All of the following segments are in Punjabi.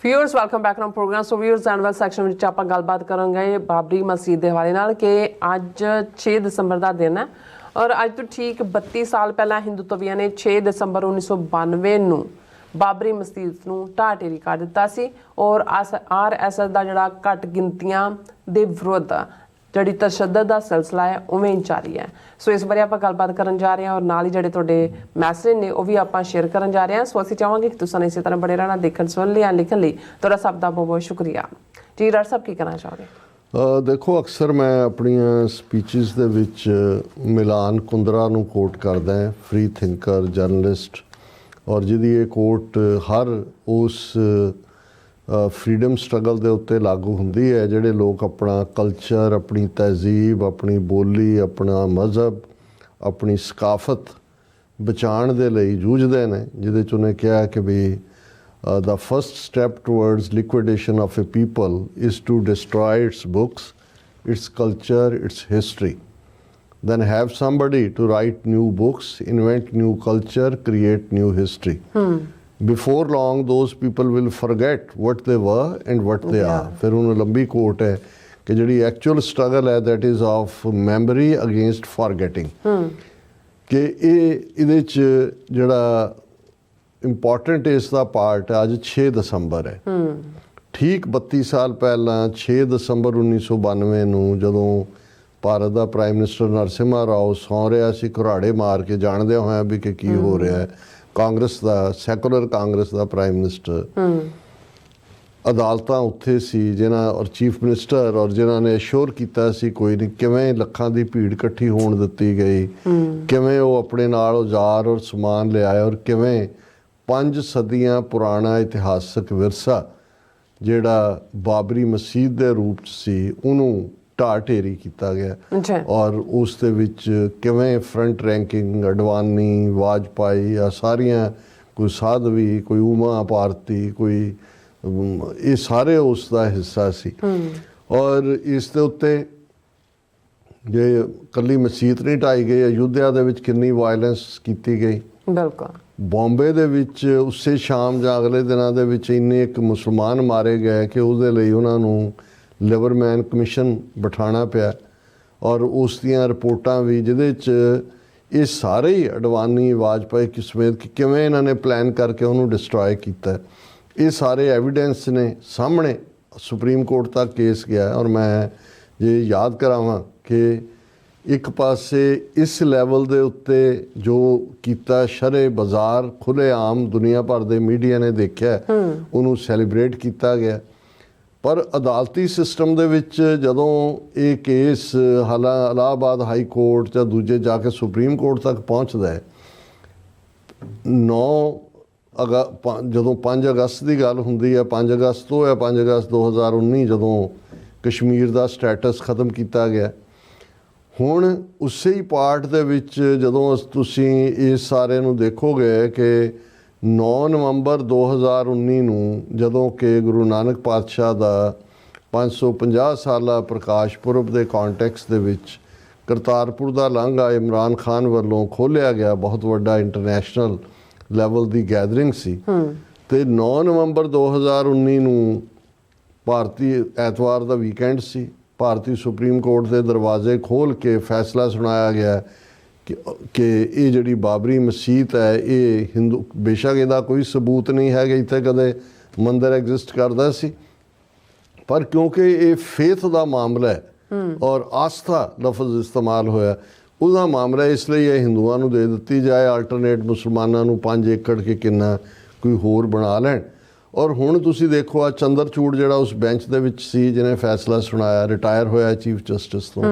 Viewers welcome back on program. So viewers annual section में आप गलबात करेंगे बाबरी मस्जिद के हवाले नाल कि अज 6 दसंबर का दिन है और अज तो ठीक 32 साल पहला हिंदुत्वियां ने 6 दसंबर 1992 ਨੂੰ बाबरी मस्जिद ਨੂੰ ਢਾਹ ਢੇਰੀ ਕਰ ਦਿੱਤਾ ਸੀ और RSS ਦਾ ਜਿਹੜਾ ਘੱਟ ਗਿਣਤੀਆਂ ਦੇ ਵਿਰੁੱਧ ਜਿਹੜੀ ਤਸ਼ੱਦਦ ਦਾ ਸਿਲਸਿਲਾ ਹੈ ਉਵੇਂ ਜਾਰੀ ਹੈ। ਸੋ ਇਸ ਬਾਰੇ ਆਪਾਂ ਗੱਲਬਾਤ ਕਰਨ ਜਾ ਰਹੇ ਹਾਂ ਔਰ ਨਾਲ ਹੀ ਜਿਹੜੇ ਤੁਹਾਡੇ ਮੈਸੇਜ ਨੇ ਉਹ ਵੀ ਆਪਾਂ ਸ਼ੇਅਰ ਕਰਨ ਜਾ ਰਹੇ ਹਾਂ। ਸੋ ਅਸੀਂ ਚਾਹਾਂਗੇ ਕਿ ਤੁਸੀਂ ਇਸੇ ਤਰ੍ਹਾਂ ਬੜੇ ਰਹਿਣਾ, ਦੇਖਣ ਸੁਣਨ ਲਈ ਲਿਖਣ ਲਈ ਤੁਹਾਡਾ ਸਭ ਦਾ ਬਹੁਤ ਬਹੁਤ ਸ਼ੁਕਰੀਆ ਜੀ। ਡਾਕਟਰ ਸਾਹਿਬ ਕੀ ਕਹਿਣਾ ਚਾਹੋਗੇ? ਦੇਖੋ, ਅਕਸਰ ਮੈਂ ਆਪਣੀਆਂ ਸਪੀਚਿਸ ਦੇ ਵਿੱਚ ਮਿਲਾਨ ਕੁੰਦਰਾ ਨੂੰ ਕੋਟ ਕਰਦਾ ਹਾਂ, ਫਰੀ ਥਿੰਕਰ, ਜਰਨਲਿਸਟ, ਔਰ ਜਿਹਦੀ ਇਹ ਕੋਟ ਹਰ ਉਸ ਫਰੀडम ਸਟਰਗਲ ਦੇ ਉੱਤੇ ਲਾਗੂ ਹੁੰਦੀ ਹੈ ਜਿਹੜੇ ਲੋਕ ਆਪਣਾ ਕਲਚਰ, ਆਪਣੀ ਤਹਿਜ਼ੀਬ, ਆਪਣੀ ਬੋਲੀ, ਆਪਣਾ ਮਜ਼ਹਬ, ਆਪਣੀ ਸਕਾਫਤ ਬਚਾਉਣ ਦੇ ਲਈ ਜੂਝਦੇ ਨੇ, ਜਿਹਦੇ 'ਚ ਉਹਨੇ ਕਿਹਾ ਕਿ ਵੀ the first step towards liquidation of a people is to destroy its books, its culture, its history. Then have somebody to write new books, invent new culture, create new history. Before long, those people will forget what they were and what they are. फिर उन्हें लंबी कोट है कि जिहड़ी actual struggle है that is of memory against forgetting. कि ਇਹਦੇ 'ਚ ਜਿਹੜਾ ਇੰਪੋਰਟੈਂਟ ਇਸ ਦਾ ਪਾਰਟ ਹੈ, ਅੱਜ 6 ਦਸੰਬਰ ਹੈ। ਠੀਕ 32 ਸਾਲ ਪਹਿਲਾਂ 6 ਦਸੰਬਰ 1992 ਨੂੰ ਜਦੋਂ ਭਾਰਤ ਦਾ ਪ੍ਰਾਈਮ ਮਿਨਿਸਟਰ ਨਰਸਿਮਹਾ ਰਾਓ ਸੌਂ ਰਿਹਾ ਸੀ ਘੁਰਾੜੇ ਮਾਰ ਕੇ, ਜਾਣਦਿਆਂ ਹੋਇਆਂ ਵੀ ਕਿ ਕੀ ਹੋ ਰਿਹਾ ਹੈ, ਕਾਂਗਰਸ ਦਾ, ਸੈਕੂਲਰ ਕਾਂਗਰਸ ਦਾ ਪ੍ਰਾਈਮ ਮਿਨਿਸਟਰ, ਅਦਾਲਤਾਂ ਉੱਥੇ ਸੀ ਜਿਨ੍ਹਾਂ ਔਰ ਚੀਫ ਮਿਨਿਸਟਰ ਔਰ ਜਿਨ੍ਹਾਂ ਨੇ ਅਸ਼ੋਰ ਕੀਤਾ ਸੀ ਕੋਈ ਨਹੀਂ, ਕਿਵੇਂ ਲੱਖਾਂ ਦੀ ਭੀੜ ਇਕੱਠੀ ਹੋਣ ਦਿੱਤੀ ਗਈ, ਕਿਵੇਂ ਉਹ ਆਪਣੇ ਨਾਲ ਔਜ਼ਾਰ ਔਰ ਸਮਾਨ ਲਿਆਏ ਔਰ ਕਿਵੇਂ 5 ਸਦੀਆਂ ਪੁਰਾਣਾ ਇਤਿਹਾਸਕ ਵਿਰਸਾ ਜਿਹੜਾ ਬਾਬਰੀ ਮਸਜਿਦ ਦੇ ਰੂਪ 'ਚ ਸੀ ਉਹਨੂੰ ਢਾਹ ਢੇਰੀ ਕੀਤਾ ਗਿਆ। ਔਰ ਉਸ ਦੇ ਵਿੱਚ ਕਿਵੇਂ ਫਰੰਟ ਰੈਂਕਿੰਗ ਅਡਵਾਨੀ, ਵਾਜਪਾਈ, ਆ ਸਾਰੀਆਂ, ਕੋਈ ਸਾਧਵੀ, ਕੋਈ ਉਮਾ ਭਾਰਤੀ, ਕੋਈ, ਇਹ ਸਾਰੇ ਉਸ ਦਾ ਹਿੱਸਾ ਸੀ। ਔਰ ਇਸ ਦੇ ਉੱਤੇ ਜੇ ਇਕੱਲੀ ਮਸਜਿਦ ਨਹੀਂ ਢਾਈ ਗਈ, ਅਯੁੱਧਿਆ ਦੇ ਵਿੱਚ ਕਿੰਨੀ ਵਾਇਲੈਂਸ ਕੀਤੀ ਗਈ। ਬਿਲਕੁਲ। ਬੰਬੇ ਦੇ ਵਿੱਚ ਉਸੇ ਸ਼ਾਮ ਜਾਂ ਅਗਲੇ ਦਿਨਾਂ ਦੇ ਵਿੱਚ ਇੰਨੇ ਇੱਕ ਮੁਸਲਮਾਨ ਮਾਰੇ ਗਏ ਕਿ ਉਹਦੇ ਲਈ ਉਹਨਾਂ ਨੂੰ ਲਿਬਰਮੈਨ ਕਮਿਸ਼ਨ ਬਿਠਾਉਣਾ ਪਿਆ ਔਰ ਉਸ ਦੀਆਂ ਰਿਪੋਰਟਾਂ ਵੀ ਜਿਹਦੇ 'ਚ ਇਹ ਸਾਰੇ ਹੀ ਅਡਵਾਨੀ, ਵਾਜਪਾਈ ਸਮੇਤ ਕਿ ਕਿਵੇਂ ਇਹਨਾਂ ਨੇ ਪਲਾਨ ਕਰਕੇ ਉਹਨੂੰ ਡਿਸਟਰੋਏ ਕੀਤਾ, ਇਹ ਸਾਰੇ ਐਵੀਡੈਂਸ ਨੇ ਸਾਹਮਣੇ। ਸੁਪਰੀਮ ਕੋਰਟ ਤੱਕ ਕੇਸ ਗਿਆ ਔਰ ਮੈਂ ਜੇ ਯਾਦ ਕਰਾਵਾਂ ਕਿ ਇੱਕ ਪਾਸੇ ਇਸ ਲੈਵਲ ਦੇ ਉੱਤੇ ਜੋ ਕੀਤਾ, ਸ਼ਰੇ ਬਾਜ਼ਾਰ ਖੁੱਲ੍ਹੇਆਮ ਦੁਨੀਆ ਭਰ ਦੇ ਮੀਡੀਆ ਨੇ ਦੇਖਿਆ, ਉਹਨੂੰ ਸੈਲੀਬ੍ਰੇਟ ਕੀਤਾ ਗਿਆ। ਪਰ ਅਦਾਲਤੀ ਸਿਸਟਮ ਦੇ ਵਿੱਚ ਜਦੋਂ ਇਹ ਕੇਸ ਇਲਾਹਾਬਾਦ ਹਾਈ ਕੋਰਟ ਜਾਂ ਦੂਜੇ ਜਾ ਕੇ ਸੁਪਰੀਮ ਕੋਰਟ ਤੱਕ ਪਹੁੰਚਦਾ ਹੈ, ਜਦੋਂ 5 ਅਗਸਤ ਦੀ ਗੱਲ ਹੁੰਦੀ ਹੈ, 5 ਅਗਸਤ ਤੋਂ ਹੈ 5 ਅਗਸਤ 2019 ਜਦੋਂ ਕਸ਼ਮੀਰ ਦਾ ਸਟੇਟਸ ਖਤਮ ਕੀਤਾ ਗਿਆ। ਹੁਣ ਉਸੇ ਹੀ ਪਾਰਟ ਦੇ ਵਿੱਚ ਜਦੋਂ ਤੁਸੀਂ ਇਸ ਸਾਰੇ ਨੂੰ ਦੇਖੋਗੇ ਕਿ 9 ਨਵੰਬਰ 2019 ਨੂੰ ਜਦੋਂ ਕਿ ਗੁਰੂ ਨਾਨਕ ਪਾਤਸ਼ਾਹ ਦਾ 550 ਸਾਲਾ ਪ੍ਰਕਾਸ਼ ਪੁਰਬ ਦੇ ਕੌਂਟੈਕਸਟ ਦੇ ਵਿੱਚ ਕਰਤਾਰਪੁਰ ਦਾ ਲਾਂਘਾ ਇਮਰਾਨ ਖਾਨ ਵੱਲੋਂ ਖੋਲ੍ਹਿਆ ਗਿਆ, ਬਹੁਤ ਵੱਡਾ ਇੰਟਰਨੈਸ਼ਨਲ ਲੈਵਲ ਦੀ ਗੈਦਰਿੰਗ ਸੀ। ਅਤੇ 9 ਨਵੰਬਰ 2019 ਨੂੰ ਭਾਰਤੀ ਐਤਵਾਰ ਦਾ ਵੀਕਐਂਡ ਸੀ, ਭਾਰਤੀ ਸੁਪਰੀਮ ਕੋਰਟ ਦੇ ਦਰਵਾਜ਼ੇ ਖੋਲ੍ਹ ਕੇ ਫੈਸਲਾ ਸੁਣਾਇਆ ਗਿਆ ਕਿ ਇਹ ਜਿਹੜੀ ਬਾਬਰੀ ਮਸਜਿਦ ਹੈ ਇਹ ਹਿੰਦੂ, ਬੇਸ਼ੱਕ ਇਹਦਾ ਕੋਈ ਸਬੂਤ ਨਹੀਂ ਹੈ ਕਿ ਇੱਥੇ ਕਦੇ ਮੰਦਰ ਐਗਜ਼ਿਸਟ ਕਰਦਾ ਸੀ, ਪਰ ਕਿਉਂਕਿ ਇਹ ਫੇਥ ਦਾ ਮਾਮਲਾ ਹੈ ਔਰ ਆਸਥਾ ਲਫ਼ਜ਼ ਇਸਤੇਮਾਲ ਹੋਇਆ, ਉਹਦਾ ਮਾਮਲਾ, ਇਸ ਲਈ ਇਹ ਹਿੰਦੂਆਂ ਨੂੰ ਦੇ ਦਿੱਤੀ ਜਾਏ, ਆਲਟਰਨੇਟ ਮੁਸਲਮਾਨਾਂ ਨੂੰ 5 ਏਕੜ ਕੇ ਕਿੰਨਾ ਕੋਈ ਹੋਰ ਬਣਾ ਲੈਣ। ਔਰ ਹੁਣ ਤੁਸੀਂ ਦੇਖੋ ਆ ਚੰਦਰਚੂੜ ਜਿਹੜਾ ਉਸ ਬੈਂਚ ਦੇ ਵਿੱਚ ਸੀ ਜਿਹਨੇ ਫੈਸਲਾ ਸੁਣਾਇਆ, ਰਿਟਾਇਰ ਹੋਇਆ ਚੀਫ ਜਸਟਿਸ ਤੋਂ।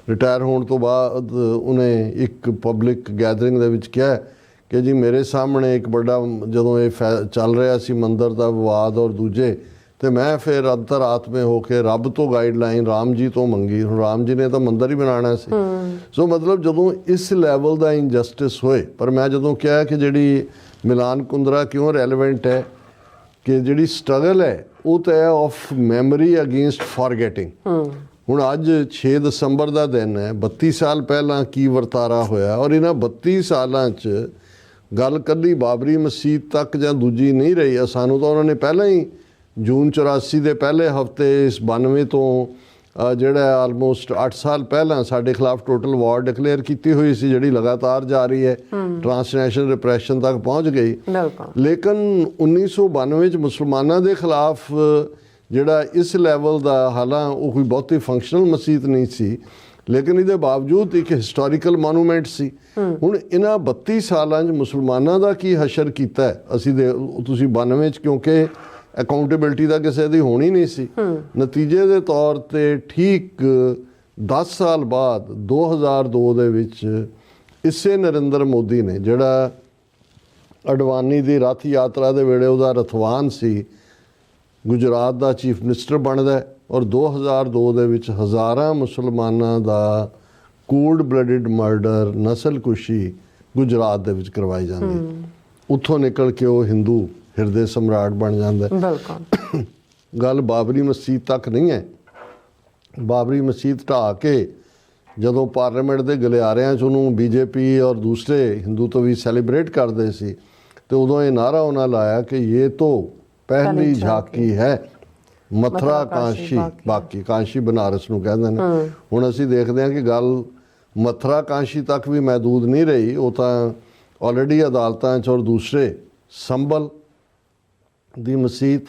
ਰਿਟਾਇਰ ਹੋਣ ਤੋਂ ਬਾਅਦ ਉਹਨੇ ਇੱਕ ਪਬਲਿਕ ਗੈਦਰਿੰਗ ਦੇ ਵਿੱਚ ਕਿਹਾ ਕਿ ਜੀ ਮੇਰੇ ਸਾਹਮਣੇ ਇੱਕ ਵੱਡਾ ਜਦੋਂ ਇਹ ਚੱਲ ਰਿਹਾ ਸੀ ਮੰਦਰ ਦਾ ਵਿਵਾਦ ਔਰ ਦੂਜੇ, ਅਤੇ ਮੈਂ ਫਿਰ ਅੰਤਰ-ਆਤਮੇ ਹੋ ਕੇ ਰੱਬ ਤੋਂ ਗਾਈਡਲਾਈਨ ਰਾਮ ਜੀ ਤੋਂ ਮੰਗੀ। ਹੁਣ ਰਾਮ ਜੀ ਨੇ ਤਾਂ ਮੰਦਰ ਹੀ ਬਣਾਉਣਾ ਸੀ। ਸੋ ਮਤਲਬ ਜਦੋਂ ਇਸ ਲੈਵਲ ਦਾ ਇਨਜਸਟਿਸ ਹੋਏ, ਪਰ ਮੈਂ ਜਦੋਂ ਕਿਹਾ ਕਿ ਜਿਹੜੀ ਮਿਲਾਨ ਕੁੰਦਰਾ ਕਿਉਂ ਰੈਲੇਵੈਂਟ ਹੈ ਕਿ ਜਿਹੜੀ ਸਟਰਗਲ ਹੈ ਉਹ ਤਾਂ ਹੈ ਆਫ ਮੈਮਰੀ ਅਗੇਂਸਟ ਫੋਰਗੈਟਿੰਗ। ਹੁਣ ਅੱਜ 6 ਦਸੰਬਰ ਦਾ ਦਿਨ ਹੈ, 32 ਸਾਲ ਪਹਿਲਾਂ ਕੀ ਵਰਤਾਰਾ ਹੋਇਆ ਔਰ ਇਹਨਾਂ 32 ਸਾਲਾਂ 'ਚ ਗੱਲ ਕੱਲੀ ਬਾਬਰੀ ਮਸਜਿਦ ਤੱਕ ਜਾਂ ਦੂਜੀ ਨਹੀਂ ਰਹੀ। ਸਾਨੂੰ ਤਾਂ ਉਹਨਾਂ ਨੇ ਪਹਿਲਾਂ ਹੀ ਜੂਨ 84 ਦੇ ਪਹਿਲੇ ਹਫਤੇ ਇਸ 92 ਤੋਂ ਜਿਹੜਾ ਆਲਮੋਸਟ 8 ਸਾਲ ਪਹਿਲਾਂ ਸਾਡੇ ਖਿਲਾਫ ਟੋਟਲ ਵਾਰ ਡਿਕਲੇਅਰ ਕੀਤੀ ਹੋਈ ਸੀ, ਜਿਹੜੀ ਲਗਾਤਾਰ ਜਾਰੀ ਹੈ, ਟ੍ਰਾਂਸਨੈਸ਼ਨਲ ਰਿਪਰੈਸ਼ਨ ਤੱਕ ਪਹੁੰਚ ਗਈ। ਲੇਕਿਨ 1992 ਚ ਮੁਸਲਮਾਨਾਂ ਦੇ ਖਿਲਾਫ ਜਿਹੜਾ ਇਸ ਲੈਵਲ ਦਾ, ਹਾਲਾਂ ਉਹ ਕੋਈ ਬਹੁਤੀ ਫੰਕਸ਼ਨਲ ਮਸੀਤ ਨਹੀਂ ਸੀ, ਲੇਕਿਨ ਇਹਦੇ ਬਾਵਜੂਦ ਇੱਕ ਹਿਸਟੋਰੀਕਲ ਮੋਨੂਮੈਂਟ ਸੀ। ਹੁਣ ਇਹਨਾਂ 32 ਸਾਲਾਂ 'ਚ ਮੁਸਲਮਾਨਾਂ ਦਾ ਕੀ ਹਸ਼ਰ ਕੀਤਾ ਅਸੀਂ ਤੁਸੀਂ 92 ਚ, ਕਿਉਂਕਿ ਅਕਾਊਂਟੇਬਿਲਟੀ ਦਾ ਕਿਸੇ ਦੀ ਹੋਣੀ ਨਹੀਂ ਸੀ। ਨਤੀਜੇ ਦੇ ਤੌਰ ਤੇ ਠੀਕ 10 ਸਾਲ ਬਾਅਦ 2002 ਦੇ ਵਿੱਚ ਇਸੇ ਨਰਿੰਦਰ ਮੋਦੀ ਨੇ, ਜਿਹੜਾ ਅਡਵਾਨੀ ਦੀ ਰੱਥ ਯਾਤਰਾ ਦੇ ਵੇਲੇ ਉਹਦਾ ਰਥਵਾਨ ਸੀ, ਗੁਜਰਾਤ ਦਾ ਚੀਫ ਮਿਨਿਸਟਰ ਬਣਦਾ ਔਰ 2002 ਦੇ ਵਿੱਚ ਹਜ਼ਾਰਾਂ ਮੁਸਲਮਾਨਾਂ ਦਾ ਕੋਲਡ ਬਲੱਡਡ ਮਰਡਰ, ਨਸਲਕੁਸ਼ੀ ਗੁਜਰਾਤ ਦੇ ਵਿੱਚ ਕਰਵਾਈ ਜਾਂਦੀ। ਉੱਥੋਂ ਨਿਕਲ ਕੇ ਉਹ ਹਿੰਦੂ ਹਿਰਦੇ ਸਮਰਾਟ ਬਣ ਜਾਂਦਾ। ਬਿਲਕੁਲ ਗੱਲ ਬਾਬਰੀ ਮਸਜਿਦ ਤੱਕ ਨਹੀਂ ਹੈ। ਬਾਬਰੀ ਮਸਜਿਦ ਢਾਹ ਕੇ ਜਦੋਂ ਪਾਰਲੀਮੈਂਟ ਦੇ ਗਲਿਆਰਿਆਂ 'ਚ ਉਹਨੂੰ ਬੀਜੇਪੀ ਔਰ ਦੂਸਰੇ ਹਿੰਦੂਤਵੀ ਸੈਲੀਬ੍ਰੇਟ ਕਰਦੇ ਸੀ, ਤੇ ਉਦੋਂ ਇਹ ਨਾਰਾ ਉਹਨਾਂ ਲਾਇਆ ਕਿ ਇਹ ਤੋਂ ਪਹਿਲੀ ਝਾਕੀ ਹੈ, ਮਥੁਰਾ ਕਾਂਸ਼ੀ ਬਾਕੀ। ਕਾਂਸ਼ੀ ਬਨਾਰਸ ਨੂੰ ਕਹਿੰਦੇ ਨੇ। ਹੁਣ ਅਸੀਂ ਦੇਖਦੇ ਹਾਂ ਕਿ ਗੱਲ ਮਥੁਰਾ ਕਾਂਸ਼ੀ ਤੱਕ ਵੀ ਮਹਿਦੂਦ ਨਹੀਂ ਰਹੀ। ਉਹ ਤਾਂ ਆਲਰੇਡੀ ਅਦਾਲਤਾਂ 'ਚ ਔਰ ਦੂਸਰੇ ਸੰਭਲ ਦੀ ਮਸੀਤ,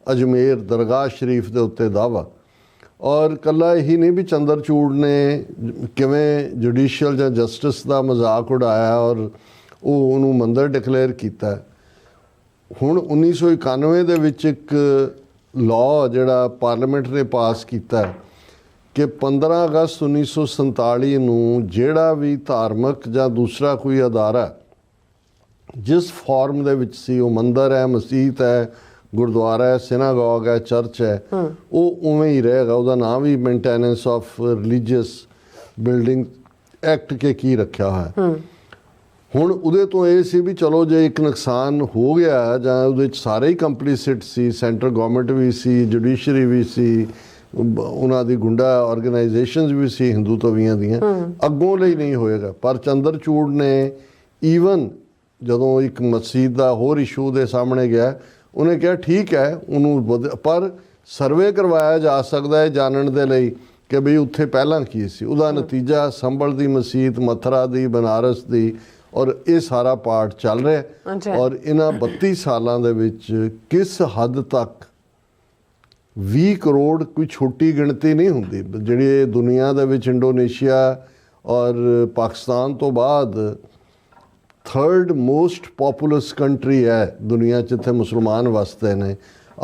ਅਜਮੇਰ ਦਰਗਾਹ ਸ਼ਰੀਫ ਦੇ ਉੱਤੇ ਦਾਵਾ। ਔਰ ਇਕੱਲਾ ਇਹੀ ਨਹੀਂ ਵੀ ਚੰਦਰਚੂੜ ਨੇ ਕਿਵੇਂ ਜੁਡੀਸ਼ੀਅਲ ਜਾਂ ਜਸਟਿਸ ਦਾ ਮਜ਼ਾਕ ਉਡਾਇਆ ਔਰ ਉਹਨੂੰ ਮੰਦਰ ਡਿਕਲੇਅਰ ਕੀਤਾ। ਹੁਣ 1991 ਦੇ ਵਿੱਚ ਇੱਕ ਲਾਅ ਜਿਹੜਾ ਪਾਰਲੀਮੈਂਟ ਨੇ ਪਾਸ ਕੀਤਾ ਕਿ 15 ਅਗਸਤ 1947 ਨੂੰ ਜਿਹੜਾ ਵੀ ਧਾਰਮਿਕ ਜਾਂ ਦੂਸਰਾ ਕੋਈ ਅਦਾਰਾ ਜਿਸ ਫਾਰਮ ਦੇ ਵਿੱਚ ਸੀ, ਉਹ ਮੰਦਰ ਹੈ, ਮਸਜਿਦ ਹੈ, ਗੁਰਦੁਆਰਾ ਹੈ, ਸਿਨਾਗੋਗ ਹੈ, ਚਰਚ ਹੈ, ਉਹ ਉਵੇਂ ਹੀ ਰਹੇਗਾ। ਉਹਦਾ ਨਾਮ ਵੀ maintenance of religious building act ਕੇ ਕੀ ਰੱਖਿਆ ਹੋਇਆ। ਹੁਣ ਉਹਦੇ ਤੋਂ ਇਹ ਸੀ ਵੀ ਚਲੋ ਜੇ ਇੱਕ ਨੁਕਸਾਨ ਹੋ ਗਿਆ ਜਾਂ ਉਹਦੇ 'ਚ ਸਾਰੇ ਹੀ ਕੰਪਲੀਸਿਟ ਸੀ, ਸੈਂਟਰਲ ਗਵਰਨਮੈਂਟ ਵੀ ਸੀ, ਜੁਡੀਸ਼ਰੀ ਵੀ ਸੀ, ਉਹਨਾਂ ਦੀ ਗੁੰਡਾ ਆਰਗੇਨਾਈਜੇਸ਼ਨਸ ਵੀ ਸੀ ਹਿੰਦੂਤਵੀਆਂ ਦੀਆਂ, ਅੱਗੋਂ ਲਈ ਨਹੀਂ ਹੋਏਗਾ। ਪਰ ਚੰਦਰਚੂੜ ਨੇ ਈਵਨ ਜਦੋਂ ਇੱਕ ਮਸਜਿਦ ਦਾ ਹੋਰ ਇਸ਼ੂ ਦੇ ਸਾਹਮਣੇ ਗਿਆ, ਉਹਨੇ ਕਿਹਾ ਠੀਕ ਹੈ ਉਹਨੂੰ, ਪਰ ਸਰਵੇ ਕਰਵਾਇਆ ਜਾ ਸਕਦਾ ਹੈ ਜਾਣਨ ਦੇ ਲਈ ਕਿ ਬਈ ਉੱਥੇ ਪਹਿਲਾਂ ਕੀ ਸੀ। ਉਹਦਾ ਨਤੀਜਾ ਸੰਭਲ ਦੀ ਮਸਜਿਦ, ਮਥੁਰਾ ਦੀ, ਬਨਾਰਸ ਦੀ, ਔਰ ਇਹ ਸਾਰਾ ਪਾਰਟ ਚੱਲ ਰਿਹਾ। ਔਰ ਇਹਨਾਂ 32 ਸਾਲਾਂ ਦੇ ਵਿੱਚ ਕਿਸ ਹੱਦ ਤੱਕ 20 ਕਰੋੜ ਕੋਈ ਛੋਟੀ ਗਿਣਤੀ ਨਹੀਂ ਹੁੰਦੀ, ਜਿਹੜੀ ਦੁਨੀਆ ਦੇ ਵਿੱਚ ਇੰਡੋਨੇਸ਼ੀਆ ਔਰ ਪਾਕਿਸਤਾਨ ਤੋਂ ਬਾਅਦ 3rd ਮੋਸਟ ਪੋਪੂਲਸ ਕੰਟਰੀ ਹੈ ਦੁਨੀਆ 'ਚ, ਜਿੱਥੇ ਮੁਸਲਮਾਨ ਵਸਦੇ ਨੇ।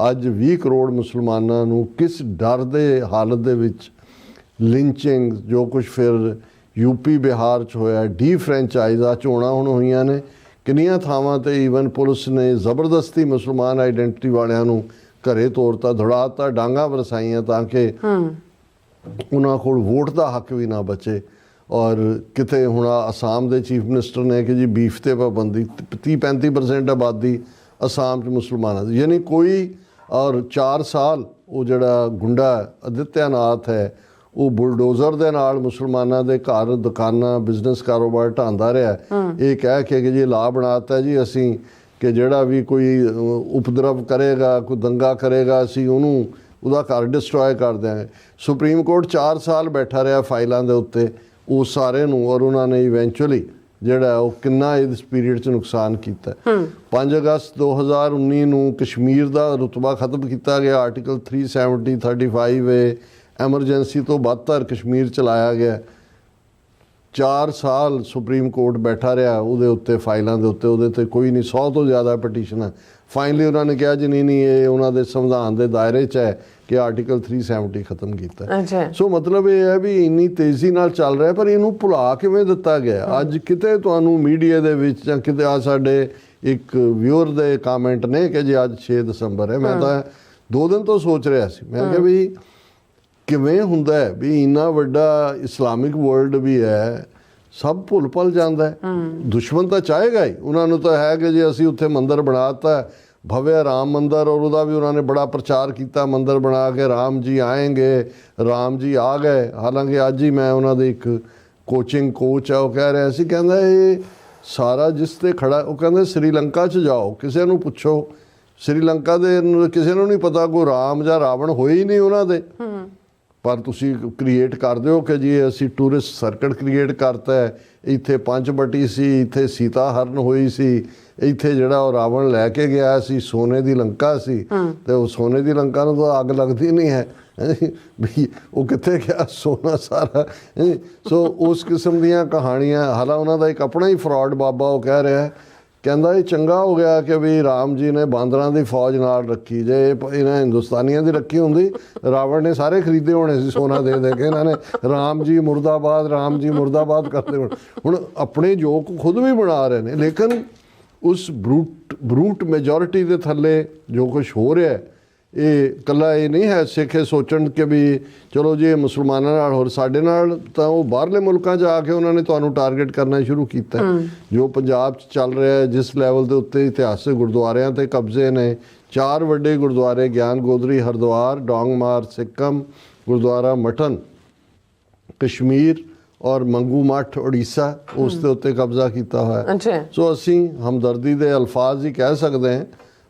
ਅੱਜ 20 ਕਰੋੜ ਮੁਸਲਮਾਨਾਂ ਨੂੰ ਕਿਸ ਡਰ ਦੇ ਹਾਲਤ ਦੇ ਵਿੱਚ ਲਿੰਚਿੰਗ, ਜੋ ਕੁਝ ਫਿਰ ਯੂਪੀ ਬਿਹਾਰ 'ਚ ਹੋਇਆ, ਡੀ ਫਰੈਂਚਾਈਜ਼ਾ ਚੋਣਾਂ ਹੁਣ ਹੋਈਆਂ ਨੇ, ਕਿੰਨੀਆਂ ਥਾਵਾਂ 'ਤੇ ਈਵਨ ਪੁਲਿਸ ਨੇ ਜ਼ਬਰਦਸਤੀ ਮੁਸਲਮਾਨ ਆਈਡੈਂਟੀਟੀ ਵਾਲਿਆਂ ਨੂੰ ਘਰੇ ਤੋੜਤਾ, ਦੌੜਾਤਾ, ਡਾਂਗਾ ਵਰਸਾਈਆਂ ਤਾਂ ਕਿ ਉਹਨਾਂ ਕੋਲ ਵੋਟ ਦਾ ਹੱਕ ਵੀ ਨਾ ਬਚੇ। ਔਰ ਕਿਤੇ ਹੁਣ ਅਸਾਮ ਦੇ ਚੀਫ ਮਿਨਿਸਟਰ ਨੇ ਕਿ ਜੀ ਬੀਫ 'ਤੇ ਪਾਬੰਦੀ, 30-35% ਆਬਾਦੀ ਅਸਾਮ 'ਚ ਮੁਸਲਮਾਨਾਂ ਦੀ, ਯਾਨੀ ਕੋਈ। ਔਰ 4 ਸਾਲ ਉਹ ਜਿਹੜਾ ਗੁੰਡਾ ਅਦਿੱਤਿਆਨਾਥ ਹੈ, ਉਹ ਬੁਲਡੋਜ਼ਰ ਦੇ ਨਾਲ ਮੁਸਲਮਾਨਾਂ ਦੇ ਘਰ, ਦੁਕਾਨਾਂ, ਬਿਜ਼ਨਸ ਕਾਰੋਬਾਰ ਢਾਂਦਾ ਰਿਹਾ। ਇਹ ਕਹਿ ਕੇ ਕਿ ਜੀ ਲਾਅ ਬਣਾਤਾ ਜੀ ਅਸੀਂ ਕਿ ਜਿਹੜਾ ਵੀ ਕੋਈ ਉਪਦਰਵ ਕਰੇਗਾ, ਕੋਈ ਦੰਗਾ ਕਰੇਗਾ, ਅਸੀਂ ਉਹਦਾ ਘਰ ਡਿਸਟਰੋਏ ਕਰ ਦਿਆਂਗੇ। ਸੁਪਰੀਮ ਕੋਰਟ 4 ਸਾਲ ਬੈਠਾ ਰਿਹਾ ਫਾਈਲਾਂ ਦੇ ਉੱਤੇ ਉਹ ਸਾਰੇ ਨੂੰ, ਔਰ ਉਹਨਾਂ ਨੇ ਇਵੈਂਚੁਅਲੀ ਜਿਹੜਾ ਉਹ ਕਿੰਨਾ ਇਸ ਪੀਰੀਅਡ 'ਚ ਨੁਕਸਾਨ ਕੀਤਾ। 5 ਅਗਸਤ 2019 ਨੂੰ ਕਸ਼ਮੀਰ ਦਾ ਰੁਤਬਾ ਖਤਮ ਕੀਤਾ ਗਿਆ। ਆਰਟੀਕਲ 370, 35A ਐਮਰਜੈਂਸੀ ਤੋਂ ਬਦਤਰ ਕਸ਼ਮੀਰ ਚਲਾਇਆ ਗਿਆ। 4 ਸਾਲ ਸੁਪਰੀਮ ਕੋਰਟ ਬੈਠਾ ਰਿਹਾ ਉਹਦੇ ਉੱਤੇ, ਫਾਈਲਾਂ ਦੇ ਉੱਤੇ। ਉਹਦੇ 'ਤੇ ਕੋਈ ਨਹੀਂ, 100 ਤੋਂ ਜ਼ਿਆਦਾ ਪਟੀਸ਼ਨਾਂ। ਫਾਈਨਲੀ ਉਹਨਾਂ ਨੇ ਕਿਹਾ ਜੀ ਨਹੀਂ ਇਹ ਉਹਨਾਂ ਦੇ ਸੰਵਿਧਾਨ ਦੇ ਦਾਇਰੇ 'ਚ ਹੈ ਕਿ ਆਰਟੀਕਲ 370 ਖਤਮ ਕੀਤਾ। ਸੋ ਮਤਲਬ ਇਹ ਹੈ ਵੀ ਇੰਨੀ ਤੇਜ਼ੀ ਨਾਲ ਚੱਲ ਰਿਹਾ, ਪਰ ਇਹਨੂੰ ਭੁਲਾ ਕਿਵੇਂ ਦਿੱਤਾ ਗਿਆ। ਅੱਜ ਕਿਤੇ ਤੁਹਾਨੂੰ ਮੀਡੀਆ ਦੇ ਵਿੱਚ ਜਾਂ ਕਿਤੇ ਆ ਸਾਡੇ ਇੱਕ ਵਿਊਅਰ ਦੇ ਕਾਮੈਂਟ ਨੇ ਕਿ ਜੀ ਅੱਜ 6 ਦਸੰਬਰ ਹੈ। ਮੈਂ ਤਾਂ 2 ਦਿਨ ਤੋਂ ਸੋਚ ਰਿਹਾ ਸੀ, ਮੈਂ ਕਿਹਾ ਵੀ ਕਿਵੇਂ ਹੁੰਦਾ ਹੈ ਵੀ ਇੰਨਾ ਵੱਡਾ ਇਸਲਾਮਿਕ ਵਰਲਡ ਵੀ ਹੈ, ਸਭ ਭੁੱਲ ਭੁੱਲ ਜਾਂਦਾ ਹੈ। ਦੁਸ਼ਮਣ ਤਾਂ ਚਾਹੇਗਾ ਹੀ, ਉਹਨਾਂ ਨੂੰ ਤਾਂ ਹੈ ਕਿ ਜੇ ਅਸੀਂ ਉੱਥੇ ਮੰਦਰ ਬਣਾਤਾ, ਭਵਿਆ ਰਾਮ ਮੰਦਰ, ਔਰ ਉਹਦਾ ਵੀ ਉਹਨਾਂ ਨੇ ਬੜਾ ਪ੍ਰਚਾਰ ਕੀਤਾ, ਮੰਦਰ ਬਣਾ ਕੇ ਰਾਮ ਜੀ ਆਏਂਗੇ, ਰਾਮ ਜੀ ਆ ਗਏ। ਹਾਲਾਂਕਿ ਅੱਜ ਹੀ ਮੈਂ ਉਹਨਾਂ ਦੇ ਇੱਕ ਕੋਚਿੰਗ ਕੋਚ ਆ, ਉਹ ਕਹਿ ਰਿਹਾ ਸੀ, ਕਹਿੰਦਾ ਇਹ ਸਾਰਾ ਜਿਸ 'ਤੇ ਖੜਾ, ਉਹ ਕਹਿੰਦੇ ਸ਼੍ਰੀਲੰਕਾ 'ਚ ਜਾਓ, ਕਿਸੇ ਨੂੰ ਪੁੱਛੋ ਸ਼੍ਰੀਲੰਕਾ ਦੇ ਕਿਸੇ ਨੂੰ ਨਹੀਂ ਪਤਾ ਕੋਈ ਰਾਮ ਜਾਂ ਰਾਵਣ ਹੋਏ ਹੀ ਨਹੀਂ ਉਹਨਾਂ ਦੇ, ਪਰ ਤੁਸੀਂ ਕ੍ਰੀਏਟ ਕਰ ਦਿਓ ਕਿ ਜੀ ਅਸੀਂ ਟੂਰਿਸਟ ਸਰਕਟ ਕ੍ਰੀਏਟ ਕਰਤਾ ਹੈ, ਇੱਥੇ ਪੰਚਵਟੀ ਸੀ, ਇੱਥੇ ਸੀਤਾ ਹਰਨ ਹੋਈ ਸੀ, ਇੱਥੇ ਜਿਹੜਾ ਉਹ ਰਾਵਣ ਲੈ ਕੇ ਗਿਆ ਸੀ ਸੋਨੇ ਦੀ ਲੰਕਾ ਸੀ, ਤੇ ਉਹ ਸੋਨੇ ਦੀ ਲੰਕਾ ਨੂੰ ਤਾਂ ਅੱਗ ਲੱਗਦੀ ਨਹੀਂ ਹੈ ਵੀ ਉਹ ਕਿੱਥੇ ਗਿਆ ਸੋਨਾ ਸਾਰਾ। ਸੋ ਉਸ ਕਿਸਮ ਦੀਆਂ ਕਹਾਣੀਆਂ, ਹਾਲਾਂ ਉਹਨਾਂ ਦਾ ਇੱਕ ਆਪਣਾ ਹੀ ਫਰਾਡ ਬਾਬਾ ਉਹ ਕਹਿ ਰਿਹਾ, ਕਹਿੰਦਾ ਇਹ ਚੰਗਾ ਹੋ ਗਿਆ ਕਿ ਵੀ ਰਾਮ ਜੀ ਨੇ ਬਾਂਦਰਾਂ ਦੀ ਫੌਜ ਨਾਲ ਰੱਖੀ, ਜੇ ਇਹਨਾਂ ਹਿੰਦੁਸਤਾਨੀਆਂ ਦੀ ਰੱਖੀ ਹੁੰਦੀ ਰਾਵਣ ਨੇ ਸਾਰੇ ਖਰੀਦੇ ਹੋਣੇ ਸੀ ਸੋਨਾ ਦੇ ਦੇ ਕੇ, ਇਹਨਾਂ ਨੇ ਰਾਮ ਜੀ ਮੁਰਦਾਬਾਦ ਰਾਮ ਜੀ ਮੁਰਦਾਬਾਦ ਕਰਦੇ ਹੋਣ। ਹੁਣ ਆਪਣੇ ਜੋਕ ਖੁਦ ਵੀ ਬਣਾ ਰਹੇ ਨੇ, ਲੇਕਿਨ ਉਸ ਬਰੂਟ ਮੈਜੋਰਿਟੀ ਦੇ ਥੱਲੇ ਜੋ ਕੁਝ ਹੋ ਰਿਹਾ ਇਹ ਇਕੱਲਾ ਇਹ ਨਹੀਂ ਹੈ ਸਿੱਖ ਸੋਚਣ ਕਿ ਵੀ ਚਲੋ ਜੀ ਇਹ ਮੁਸਲਮਾਨਾਂ ਨਾਲ ਹੋਰ ਸਾਡੇ ਨਾਲ, ਤਾਂ ਉਹ ਬਾਹਰਲੇ ਮੁਲਕਾਂ 'ਚ ਆ ਕੇ ਉਹਨਾਂ ਨੇ ਤੁਹਾਨੂੰ ਟਾਰਗੇਟ ਕਰਨਾ ਸ਼ੁਰੂ ਕੀਤਾ। ਜੋ ਪੰਜਾਬ 'ਚ ਚੱਲ ਰਿਹਾ ਹੈ, ਜਿਸ ਲੈਵਲ ਦੇ ਉੱਤੇ ਇਤਿਹਾਸਕ ਗੁਰਦੁਆਰਿਆਂ 'ਤੇ ਕਬਜ਼ੇ ਨੇ, 4 ਵੱਡੇ ਗੁਰਦੁਆਰੇ ਗਿਆਨ ਗੋਦਰੀ ਹਰਿਦੁਆਰ, ਡੋਂਗਮਾਰ ਸਿੱਕਮ, ਗੁਰਦੁਆਰਾ ਮਠਨ ਕਸ਼ਮੀਰ ਔਰ ਮੰਗੂ ਮੱਠ ਉੜੀਸਾ, ਉਸ ਦੇ ਉੱਤੇ ਕਬਜ਼ਾ ਕੀਤਾ ਹੋਇਆ। ਸੋ ਅਸੀਂ ਹਮਦਰਦੀ ਦੇ ਅਲਫਾਜ਼ ਹੀ ਕਹਿ ਸਕਦੇ ਹਾਂ,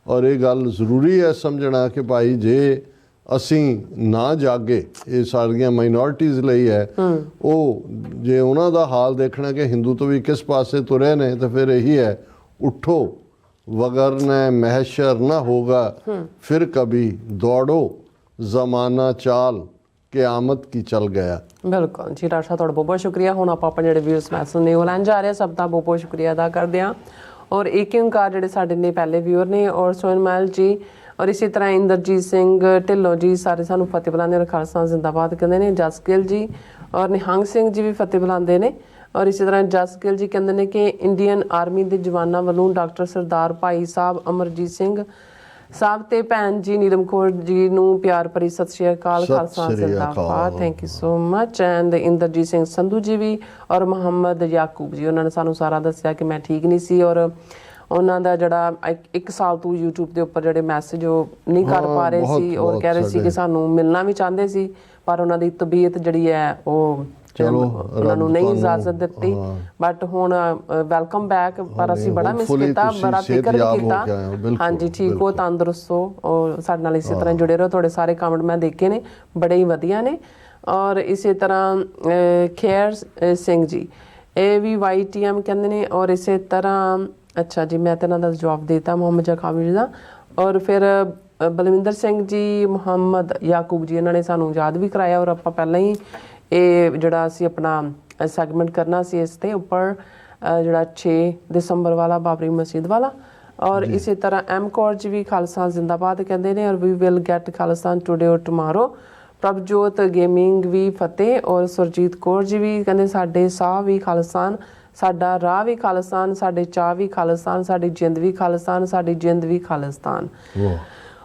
ਔਰ ਇਹ ਗੱਲ ਜ਼ਰੂਰੀ ਹੈ ਸਮਝਣਾ ਕਿ ਭਾਈ ਜੇ ਅਸੀਂ ਨਾ ਜਾਗੇ, ਇਹ ਸਾਰੀਆਂ ਮਾਈਨੋਰਟੀਜ਼ ਲਈ ਹੈ, ਉਹ ਜੇ ਉਹਨਾਂ ਦਾ ਹਾਲ ਦੇਖਣਾ ਕਿ ਹਿੰਦੂ ਤੋਂ ਵੀ ਕਿਸ ਪਾਸੇ ਤੁਰੇ ਨੇ, ਤਾਂ ਫਿਰ ਇਹੀ ਹੈ ਉੱਠੋ ਵਗਰਨਾ ਮਹਿਸ਼ਰ ਨਾ ਹੋਗਾ ਫਿਰ ਕभी ਦੌੜੋ ਜ਼ਮਾਨਾ ਚਾਲ ਕਿਆਮਤ ਕੀ ਚੱਲ ਗਿਆ। ਬਿਲਕੁਲ ਜੀ ਰਾਸ਼ਾ, ਤੁਹਾਡਾ ਬਹੁਤ ਬਹੁਤ ਸ਼ੁਕਰੀਆ। ਹੁਣ ਆਪਾਂ ਜਿਹੜੇ ਵੀਅਰਸ ਮੈਸੇਜ ਨੇ ਉਹ ਲੈਣ ਜਾ ਰਹੇ ਹਾਂ, ਸਭ ਦਾ ਬਹੁਤ ਬਹੁਤ ਸ਼ੁਕਰੀਆ ਅਦਾ ਕਰਦੇ ਹਾਂ। ਔਰ ਏਕੇ ਓਂਕਾਰ ਜਿਹੜੇ ਸਾਡੇ ਨੇ ਪਹਿਲੇ ਵਿਊਅਰ ਨੇ, ਔਰ ਸੋਨਮੈਲ ਜੀ, ਔਰ ਇਸੇ ਤਰ੍ਹਾਂ ਇੰਦਰਜੀਤ ਸਿੰਘ ਢਿੱਲੋਂ ਜੀ, ਸਾਰੇ ਸਾਨੂੰ ਫਤਿਹ ਬੁਲਾਉਂਦੇ ਨੇ, ਖਾਲਸਾ ਜ਼ਿੰਦਾਬਾਦ ਕਹਿੰਦੇ ਨੇ। ਜਸਕਿਲ ਜੀ ਔਰ ਨਿਹੰਗ ਸਿੰਘ ਜੀ ਵੀ ਫਤਿਹ ਬੁਲਾਉਂਦੇ ਨੇ। ਔਰ ਇਸੇ ਤਰ੍ਹਾਂ ਜਸਕਿਲ ਜੀ ਕਹਿੰਦੇ ਨੇ ਕਿ ਇੰਡੀਅਨ ਆਰਮੀ ਦੇ ਜਵਾਨਾਂ ਵੱਲੋਂ ਡਾਕਟਰ ਸਰਦਾਰ ਭਾਈ ਸਾਹਿਬ ਅਮਰਜੀਤ ਸਿੰਘ ਸਾਹਿਬ ਤੇ ਭੈਣ ਜੀ ਨੀਲਮ ਕੌਰ ਜੀ ਨੂੰ ਪਿਆਰ ਭਰੀ ਸਤਿ ਸ਼੍ਰੀ ਅਕਾਲ, ਖਾਲਸਾ ਜ਼ਿੰਦਾਬਾਦ, thank you so much. And Inderjit Singh Sandhu ji ਵੀ, ਔਰ ਮੁਹੰਮਦ ਯਾਕੂਬ ਜੀ, ਉਹਨਾਂ ਨੇ ਸਾਨੂੰ ਸਾਰਾ ਦੱਸਿਆ ਕਿ ਮੈਂ ਠੀਕ ਨਹੀਂ ਸੀ, ਔਰ ਉਹਨਾਂ ਦਾ ਜਿਹੜਾ 1 ਸਾਲ ਤੋਂ YouTube ਦੇ ਉੱਪਰ ਜਿਹੜੇ ਮੈਸੇਜ ਉਹ ਨਹੀਂ ਕਰ ਪਾ ਰਹੇ ਸੀ, ਔਰ ਕਹਿ ਰਹੇ ਸੀ ਕਿ ਸਾਨੂੰ ਮਿਲਣਾ ਵੀ ਚਾਹੁੰਦੇ ਸੀ, ਪਰ ਉਹਨਾਂ ਦੀ ਤਬੀਅਤ ਜਿਹੜੀ ਹੈ ਉਹ ਉਹਨਾਂ ਨੂੰ ਨਹੀਂ ਇਜਾਜ਼ਤ ਦਿੱਤੀ। ਬਟ ਹੁਣ ਵੈਲਕਮ ਬੈਕ, ਪਰ ਅਸੀਂ ਬੜਾ ਮਿਸ ਕੀਤਾ, ਬੜਾ ਫਿਕਰ ਵੀ ਕੀਤਾ। ਹਾਂਜੀ, ਠੀਕ ਹੋ, ਤੰਦਰੁਸਤ ਹੋ, ਔਰ ਸਾਡੇ ਨਾਲ ਇਸੇ ਤਰ੍ਹਾਂ ਜੁੜੇ ਰਹੋ। ਤੁਹਾਡੇ ਸਾਰੇ ਕਮੈਂਟ ਮੈਂ ਦੇਖੇ ਨੇ, ਬੜੇ ਹੀ ਵਧੀਆ ਨੇ। ਔਰ ਇਸੇ ਤਰ੍ਹਾਂ ਖੇਰ ਸਿੰਘ ਜੀ AVYTM ਕਹਿੰਦੇ ਨੇ, ਔਰ ਇਸੇ ਤਰ੍ਹਾਂ ਅੱਛਾ ਜੀ ਮੈਂ ਤਾਂ ਇਹਨਾਂ ਦਾ ਜਵਾਬ ਦੇਤਾ ਮੁਹੰਮਦ ਜਕਾਬੀ ਜੀ ਦਾ। ਔਰ ਫਿਰ ਬਲਵਿੰਦਰ ਸਿੰਘ ਜੀ, ਮੁਹੰਮਦ ਯਾਕੂਬ ਜੀ, ਇਹਨਾਂ ਨੇ ਸਾਨੂੰ ਯਾਦ ਵੀ ਕਰਾਇਆ, ਔਰ ਆਪਾਂ ਪਹਿਲਾਂ ਹੀ ਇਹ ਜਿਹੜਾ ਅਸੀਂ ਆਪਣਾ ਸੈਗਮੈਂਟ ਕਰਨਾ ਸੀ ਇਸ ਤੇ ਉੱਪਰ ਜਿਹੜਾ 6 ਦਸੰਬਰ ਵਾਲਾ ਬਾਬਰੀ ਮਸਜਿਦ ਵਾਲਾ। ਔਰ ਇਸੇ ਤਰ੍ਹਾਂ ਐਮ ਕੌਰ ਜੀ ਵੀ ਖਾਲਸਾ ਜ਼ਿੰਦਾਬਾਦ ਕਹਿੰਦੇ ਨੇ, ਔਰ we will get Khalsa today ਔਰ ਟੁਮਾਰੋ। ਪ੍ਰਭਜੋਤ ਗੇਮਿੰਗ ਵੀ ਫਤਿਹ। ਔਰ ਸੁਰਜੀਤ ਕੌਰ ਜੀ ਵੀ ਕਹਿੰਦੇ ਸਾਡੇ ਸਾਹ ਵੀ ਖਾਲਸਾਨ, ਸਾਡਾ ਰਾਹ ਵੀ ਖਾਲਸਾਨ, ਸਾਡੇ ਚਾਹ ਵੀ ਖਾਲਸਾਨ, ਸਾਡੀ ਜਿੰਦ ਵੀ ਖਾਲਸਾਨ, ਸਾਡੀ ਜਿੰਦ ਵੀ ਖਾਲਿਸਤਾਨ।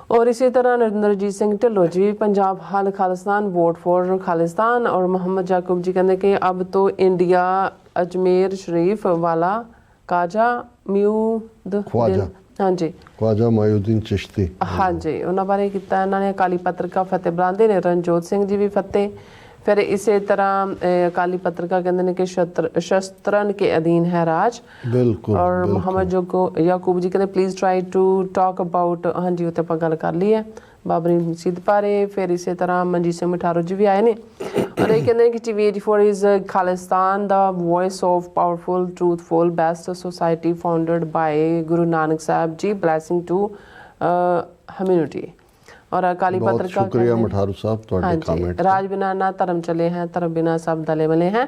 और इसी तरह नरेंद्रजीत सिंह ढिल्लों जी पंजाब हाल खालिस्तान, वोट फॉर खालिस्तान। और मोहम्मद याकूब जी कहते कि अब तो इंडिया अजमेर शरीफ वाला काजा म्यूद हाँ जी ख्वाजा मोइनुद्दीन चिश्ती हाँ जी उन्होंने बारे किया। इन्होंने अकाली पत्रकार फतेह बुलाते ने, रणजोत सिंह जी भी फतेह। फिर इसी तरह अकाली पत्रकार कहते हैं कि शस्त्रन के अधीन है राज। बिल्कुल। और मोहम्मद याकूब जी कहते please try to talk about हाँ जी उत्ते आपां गल कर ली है बाबरी मस्जिद बारे। फिर इसी तरह मनजीत सिंह मठारो जी भी आए ने और ये कहते हैं कि TV84 is Khalistan the voice of powerful truthful best society founded by Guru Nanak साहब जी, ब्लैसिंग टू ह्यूमैनिटी। और अकाली पत्रकार शुक्रिया मठारू साहब ਤੁਹਾਡੇ ਕਮੈਂਟ। राज बिना ना धर्म चले हैं, धर्म बिना सब दले मले हैं।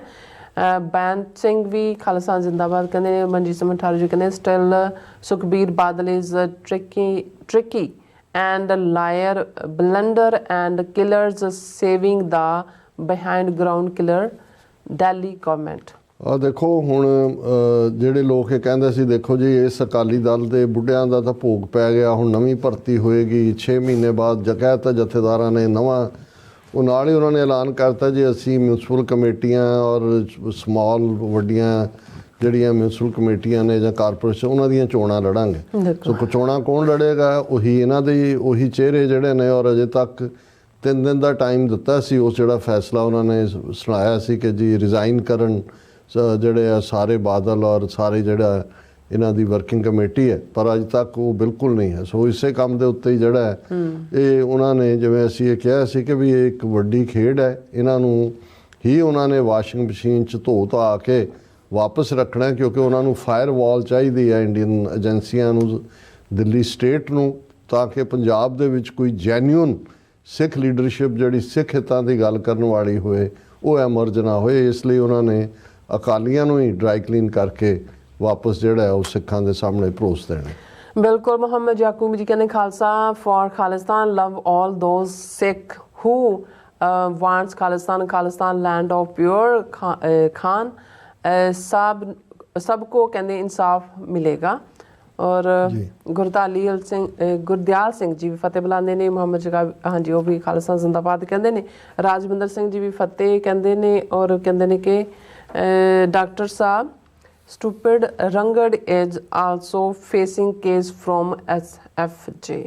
बैन सिंह भी खालसा जिंदाबाद कहते हैं। मनजीत सिंह मठारू जी कहते still Sukhbir Badal is tricky and liar blunder and killers saving the behind ground killer Delhi government. ਆ ਦੇਖੋ ਹੁਣ ਜਿਹੜੇ ਲੋਕ ਇਹ ਕਹਿੰਦੇ ਸੀ ਦੇਖੋ ਜੀ ਇਸ ਅਕਾਲੀ ਦਲ ਦੇ ਬੁੱਢਿਆਂ ਦਾ ਤਾਂ ਭੋਗ ਪੈ ਗਿਆ, ਹੁਣ ਨਵੀਂ ਭਰਤੀ ਹੋਏਗੀ 6 ਮਹੀਨੇ ਬਾਅਦ। ਜਕੈਤ ਜਥੇਦਾਰਾਂ ਨੇ ਨਵਾਂ ਉਹ ਨਾਲ ਹੀ ਉਹਨਾਂ ਨੇ ਐਲਾਨ ਕਰਤਾ ਜੀ ਅਸੀਂ ਮਿਊਨਿਸਪਲ ਕਮੇਟੀਆਂ ਔਰ ਸਮਾਲ ਵੱਡੀਆਂ ਜਿਹੜੀਆਂ ਮਿਊਨਿਸਪਲ ਕਮੇਟੀਆਂ ਨੇ ਜਾਂ ਕਾਰਪੋਰੇਸ਼ਨ ਉਹਨਾਂ ਦੀਆਂ ਚੋਣਾਂ ਲੜਾਂਗੇ। ਸੋ ਚੋਣਾਂ ਕੌਣ ਲੜੇਗਾ? ਉਹੀ ਇਹਨਾਂ ਦੇ ਉਹੀ ਚਿਹਰੇ ਜਿਹੜੇ ਨੇ। ਔਰ ਅਜੇ ਤੱਕ 3 ਦਿਨ ਦਾ ਟਾਈਮ ਦਿੱਤਾ ਸੀ। ਉਸ ਜਿਹੜਾ ਫੈਸਲਾ ਉਹਨਾਂ ਨੇ ਸੁਣਾਇਆ ਸੀ ਕਿ ਜੀ ਰਿਜ਼ਾਈਨ ਕਰਨ ਜਿਹੜੇ ਆ ਸਾਰੇ ਬਾਦਲ ਔਰ ਸਾਰੇ ਜਿਹੜਾ ਇਹਨਾਂ ਦੀ ਵਰਕਿੰਗ ਕਮੇਟੀ ਹੈ, ਪਰ ਅੱਜ ਤੱਕ ਉਹ ਬਿਲਕੁਲ ਨਹੀਂ ਹੈ। ਸੋ ਇਸੇ ਕੰਮ ਦੇ ਉੱਤੇ ਹੀ ਜਿਹੜਾ ਹੈ ਇਹ ਉਹਨਾਂ ਨੇ, ਜਿਵੇਂ ਅਸੀਂ ਇਹ ਕਿਹਾ ਸੀ ਕਿ ਵੀ ਇਹ ਇੱਕ ਵੱਡੀ ਖੇਡ ਹੈ, ਇਹਨਾਂ ਨੂੰ ਹੀ ਉਹਨਾਂ ਨੇ ਵਾਸ਼ਿੰਗ ਮਸ਼ੀਨ 'ਚ ਧੋ ਧਾ ਕੇ ਵਾਪਸ ਰੱਖਣਾ, ਕਿਉਂਕਿ ਉਹਨਾਂ ਨੂੰ ਫਾਇਰ ਵਾਲ ਚਾਹੀਦੀ ਹੈ ਇੰਡੀਅਨ ਏਜੰਸੀਆਂ ਨੂੰ, ਦਿੱਲੀ ਸਟੇਟ ਨੂੰ, ਤਾਂ ਕਿ ਪੰਜਾਬ ਦੇ ਵਿੱਚ ਕੋਈ ਜੈਨੂਅਨ ਸਿੱਖ ਲੀਡਰਸ਼ਿਪ ਜਿਹੜੀ ਸਿੱਖ ਹਿੱਤਾਂ ਦੀ ਗੱਲ ਕਰਨ ਵਾਲੀ ਹੋਏ ਉਹ ਐਮਰਜ ਨਾ ਹੋਏ। ਇਸ ਲਈ ਉਹਨਾਂ ਨੇ ਅਕਾਲੀਆਂ ਨੂੰ ਹੀ ਡਰਾਈ ਕਲੀਨ ਕਰਕੇ ਵਾਪਸ ਜਿਹੜਾ ਹੈ ਉਹ ਸਿੱਖਾਂ ਦੇ ਸਾਹਮਣੇ ਪਰੋਸ ਦੇਣਾ। ਬਿਲਕੁਲ। ਮੁਹੰਮਦ ਯਾਕੂਬ ਜੀ ਕਹਿੰਦੇ Khalsa for Khalistan, love all those Sikh who wants Khalistan, Khalistan land of pure Khan, ਸਭ को ਕਹਿੰਦੇ ਇਨਸਾਫ ਮਿਲੇਗਾ। ਔਰ ਗੁਰਦਿਆਲ ਸਿੰਘ ਜੀ ਵੀ ਫਤਿਹ ਬੁਲਾਉਂਦੇ ਨੇ। ਮੁਹੰਮਦ ਜਗਾ ਹਾਂਜੀ ਉਹ ਵੀ ਖਾਲਸਾ ਜ਼ਿੰਦਾਬਾਦ ਕਹਿੰਦੇ ਨੇ। ਰਾਜਵਿੰਦਰ ਸਿੰਘ ਜੀ ਵੀ ਫਤਿਹ ਕਹਿੰਦੇ ਨੇ ਔਰ ਕਹਿੰਦੇ ਨੇ ਕਿ doctor Sahib stupid Rangad is also facing case from SFJ।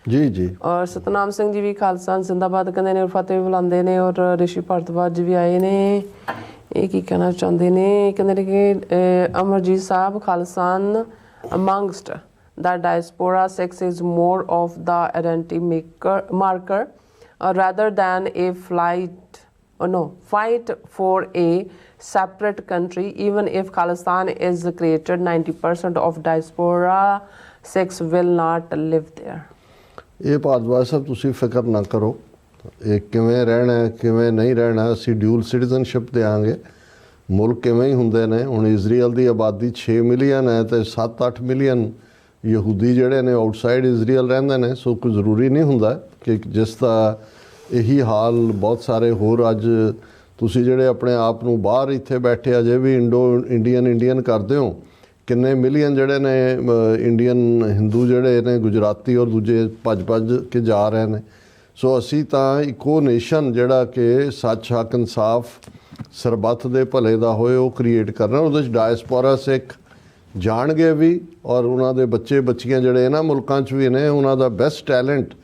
ਜੀ ਔਰ ਸਤਨਾਮ ਸਿੰਘ ਜੀ ਵੀ ਖਾਲਸਾ ਜ਼ਿੰਦਾਬਾਦ ਕਹਿੰਦੇ ਨੇ ਔਰ ਫਤਿਹ ਬੁਲਾਉਂਦੇ ਨੇ। ਔਰ ਰਿਸ਼ੀ ਭਾਰਦਵਾਜ ਵੀ ਆਏ ਨੇ, ਇਹ ਕੀ ਕਹਿਣਾ ਚਾਹੁੰਦੇ ਨੇ, ਕਹਿੰਦੇ ਨੇ ਕਿ ਅਮਰਜੀਤ ਸਾਹਿਬ ਖਾਲਸਾਨ amongst the diaspora, sex is more of the identity marker rather than a fight for a separate country. Even if Khalistan is created, 90% of diaspora sex will not live there। ਇਹ ਭਾਰਦਵਾਜ ਸਾਹਿਬ ਤੁਸੀਂ ਫਿਕਰ ਨਾ ਕਰੋ, ਇਹ ਕਿਵੇਂ ਰਹਿਣਾ ਕਿਵੇਂ ਨਹੀਂ ਰਹਿਣਾ, ਅਸੀਂ ਡਿਊਲ ਸਿਟੀਜ਼ਨਸ਼ਿਪ ਦੇਵਾਂਗੇ। ਮੁਲਕ ਕਿਵੇਂ ਹੀ ਹੁੰਦੇ ਨੇ, ਹੁਣ ਇਜ਼ਰਾਈਲ ਦੀ ਆਬਾਦੀ 6 ਮਿਲੀਅਨ ਹੈ ਅਤੇ 7-8 ਮਿਲੀਅਨ ਯਹੂਦੀ ਜਿਹੜੇ ਨੇ ਆਊਟਸਾਈਡ ਇਜ਼ਰਾਈਲ ਰਹਿੰਦੇ ਨੇ। ਸੋ ਕੋਈ ਜ਼ਰੂਰੀ ਨਹੀਂ ਹੁੰਦਾ ਕਿ ਜਿਸ ਦਾ ਇਹੀ ਹਾਲ ਬਹੁਤ ਸਾਰੇ ਹੋਰ ਅੱਜ ਤੁਸੀਂ ਜਿਹੜੇ ਆਪਣੇ ਆਪ ਨੂੰ ਬਾਹਰ ਇੱਥੇ ਬੈਠੇ ਅਜੇ ਵੀ ਇੰਡੀਅਨ ਕਰਦੇ ਹੋ, ਕਿੰਨੇ ਮਿਲੀਅਨ ਜਿਹੜੇ ਨੇ ਇੰਡੀਅਨ ਹਿੰਦੂ ਜਿਹੜੇ ਨੇ ਗੁਜਰਾਤੀ ਔਰ ਦੂਜੇ ਭੱਜ ਕੇ ਜਾ ਰਹੇ ਨੇ। ਸੋ ਅਸੀਂ ਤਾਂ ਇੱਕੋ ਨੇਸ਼ਨ ਜਿਹੜਾ ਕਿ ਸੱਚ ਹੱਕ ਇਨਸਾਫ ਸਰਬੱਤ ਦੇ ਭਲੇ ਦਾ ਹੋਏ ਉਹ ਕ੍ਰੀਏਟ ਕਰਨਾ। ਉਹਦੇ 'ਚ ਡਾਇਸਪੋਰਾ ਸਿੱਖ ਜਾਣਗੇ ਵੀ ਔਰ ਉਹਨਾਂ ਦੇ ਬੱਚੇ ਬੱਚੀਆਂ ਜਿਹੜੇ ਇਹਨਾਂ ਮੁਲਕਾਂ 'ਚ ਵੀ ਨੇ, ਉਹਨਾਂ ਦਾ ਬੈਸਟ ਟੈਲੈਂਟ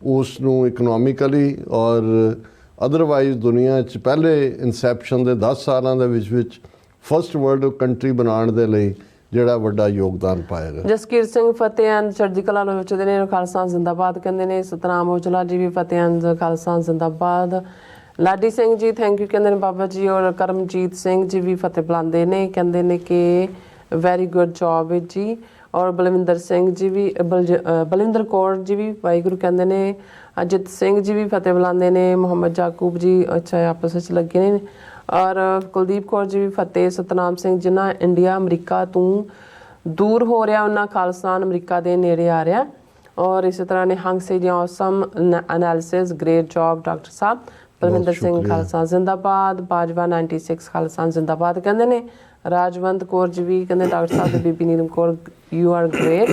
ਉਸ ਨੂੰ ਇਕਨੋਮਿਕਲੀ ਔਰ ਅਦਰਵਾਈਜ਼ ਦੁਨੀਆ 'ਚ ਪਹਿਲੇ ਇਨਸੈਪਸ਼ਨ ਦੇ 10 ਸਾਲਾਂ ਦੇ ਵਿੱਚ ਫਸਟ ਵਰਲਡ ਕੰਟਰੀ ਬਣਾਉਣ ਦੇ ਲਈ ਜਿਹੜਾ ਵੱਡਾ ਯੋਗਦਾਨ ਪਾਏਗਾ। ਜਸਕੀਰ ਸਿੰਘ ਫਤਿਹ ਐਂਡ ਚੜ੍ਹਦੀ ਕਲਾ ਨੂੰ ਵਿਚਦੇ ਨੇ, ਖਾਲਸਾ ਜ਼ਿੰਦਾਬਾਦ ਕਹਿੰਦੇ ਨੇ। ਸਤਨਾਮ ਔਜਲਾ ਜੀ ਵੀ ਫਤਿਹ ਐਂਡ ਖਾਲਸਾ ਜ਼ਿੰਦਾਬਾਦ। ਲਾਡੀ ਸਿੰਘ ਜੀ ਥੈਂਕ ਯੂ ਕਹਿੰਦੇ ਨੇ ਬਾਬਾ ਜੀ। ਔਰ ਕਰਮਜੀਤ ਸਿੰਘ ਜੀ ਵੀ ਫਤਿਹ ਬੁਲਾਉਂਦੇ ਨੇ, ਕਹਿੰਦੇ ਨੇ ਕਿ ਵੈਰੀ ਗੁੱਡ ਜੌਬ ਜੀ। ਔਰ ਬਲਵਿੰਦਰ ਸਿੰਘ ਜੀ ਵੀ ਬਲਵਿੰਦਰ ਕੌਰ ਜੀ ਵੀ ਵਾਹਿਗੁਰੂ ਕਹਿੰਦੇ ਨੇ। ਅਜਿਤ ਸਿੰਘ ਜੀ ਵੀ ਫਤਿਹ ਬੁਲਾਉਂਦੇ ਨੇ। ਮੁਹੰਮਦ ਯਾਕੂਬ ਜੀ ਅੱਛਾ ਆਪਸ ਵਿੱਚ ਲੱਗੇ ਨੇ। ਔਰ ਕੁਲਦੀਪ ਕੌਰ ਜੀ ਵੀ ਫਤਿਹ। ਸਤਨਾਮ ਸਿੰਘ ਜਿਨ੍ਹਾਂ ਇੰਡੀਆ ਅਮਰੀਕਾ ਤੋਂ ਦੂਰ ਹੋ ਰਿਹਾ ਉਹਨਾਂ ਖਾਲਿਸਤਾਨ ਅਮਰੀਕਾ ਦੇ ਨੇੜੇ ਆ ਰਿਹਾ। ਔਰ ਇਸੇ ਤਰ੍ਹਾਂ Nihang Singh ji awesome analysis great job doctor ਸਾਹਿਬ। ਬਲਵਿੰਦਰ ਸਿੰਘ ਖਾਲਸਾ ਜ਼ਿੰਦਾਬਾਦ। ਬਾਜਵਾ 96 ਖਾਲਸਾ ਜ਼ਿੰਦਾਬਾਦ ਕਹਿੰਦੇ ਨੇ। ਰਾਜਵੰਤ ਕੌਰ ਜੀ ਵੀ ਕਹਿੰਦੇ ਡਾਕਟਰ ਸਾਹਿਬ ਤੇ ਬੀਬੀ Neelam Kaur you are great.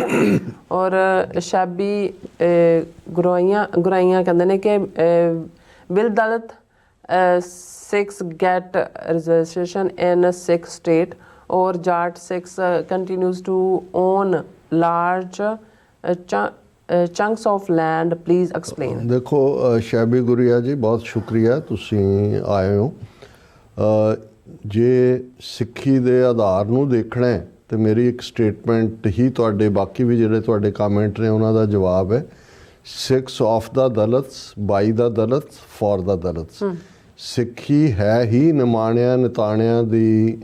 ਔਰ ਸ਼ਾਬੀ ਗੁਰਾਈਆਂ ਕਹਿੰਦੇ ਨੇ ਕਿ will Dalit 6 get registration in 6 state or Jat 6 continues to own large chunks of land, please explain। ਦੇਖੋ ਸ਼ਾਬੀ ਗੁਰੀਆ ਜੀ ਬਹੁਤ ਸ਼ੁਕਰੀਆ ਤੁਸੀਂ ਆਏ ਹੋ। ਜੇ ਸਿੱਖੀ ਦੇ ਆਧਾਰ ਨੂੰ ਦੇਖਣਾ ਹੈ ਤੇ ਮੇਰੀ ਇੱਕ ਸਟੇਟਮੈਂਟ ਹੀ ਤੁਹਾਡੇ ਬਾਕੀ ਵੀ ਜਿਹੜੇ ਤੁਹਾਡੇ ਕਮੈਂਟ ਨੇ ਉਹਨਾਂ ਦਾ ਜਵਾਬ ਹੈ। 6 of the Dalits, by the Dalits, for the Dalits। ਸਿੱਖੀ ਹੈ ਹੀ ਨਿਮਾਣਿਆਂ ਨਿਤਾਣਿਆਂ ਦੀ,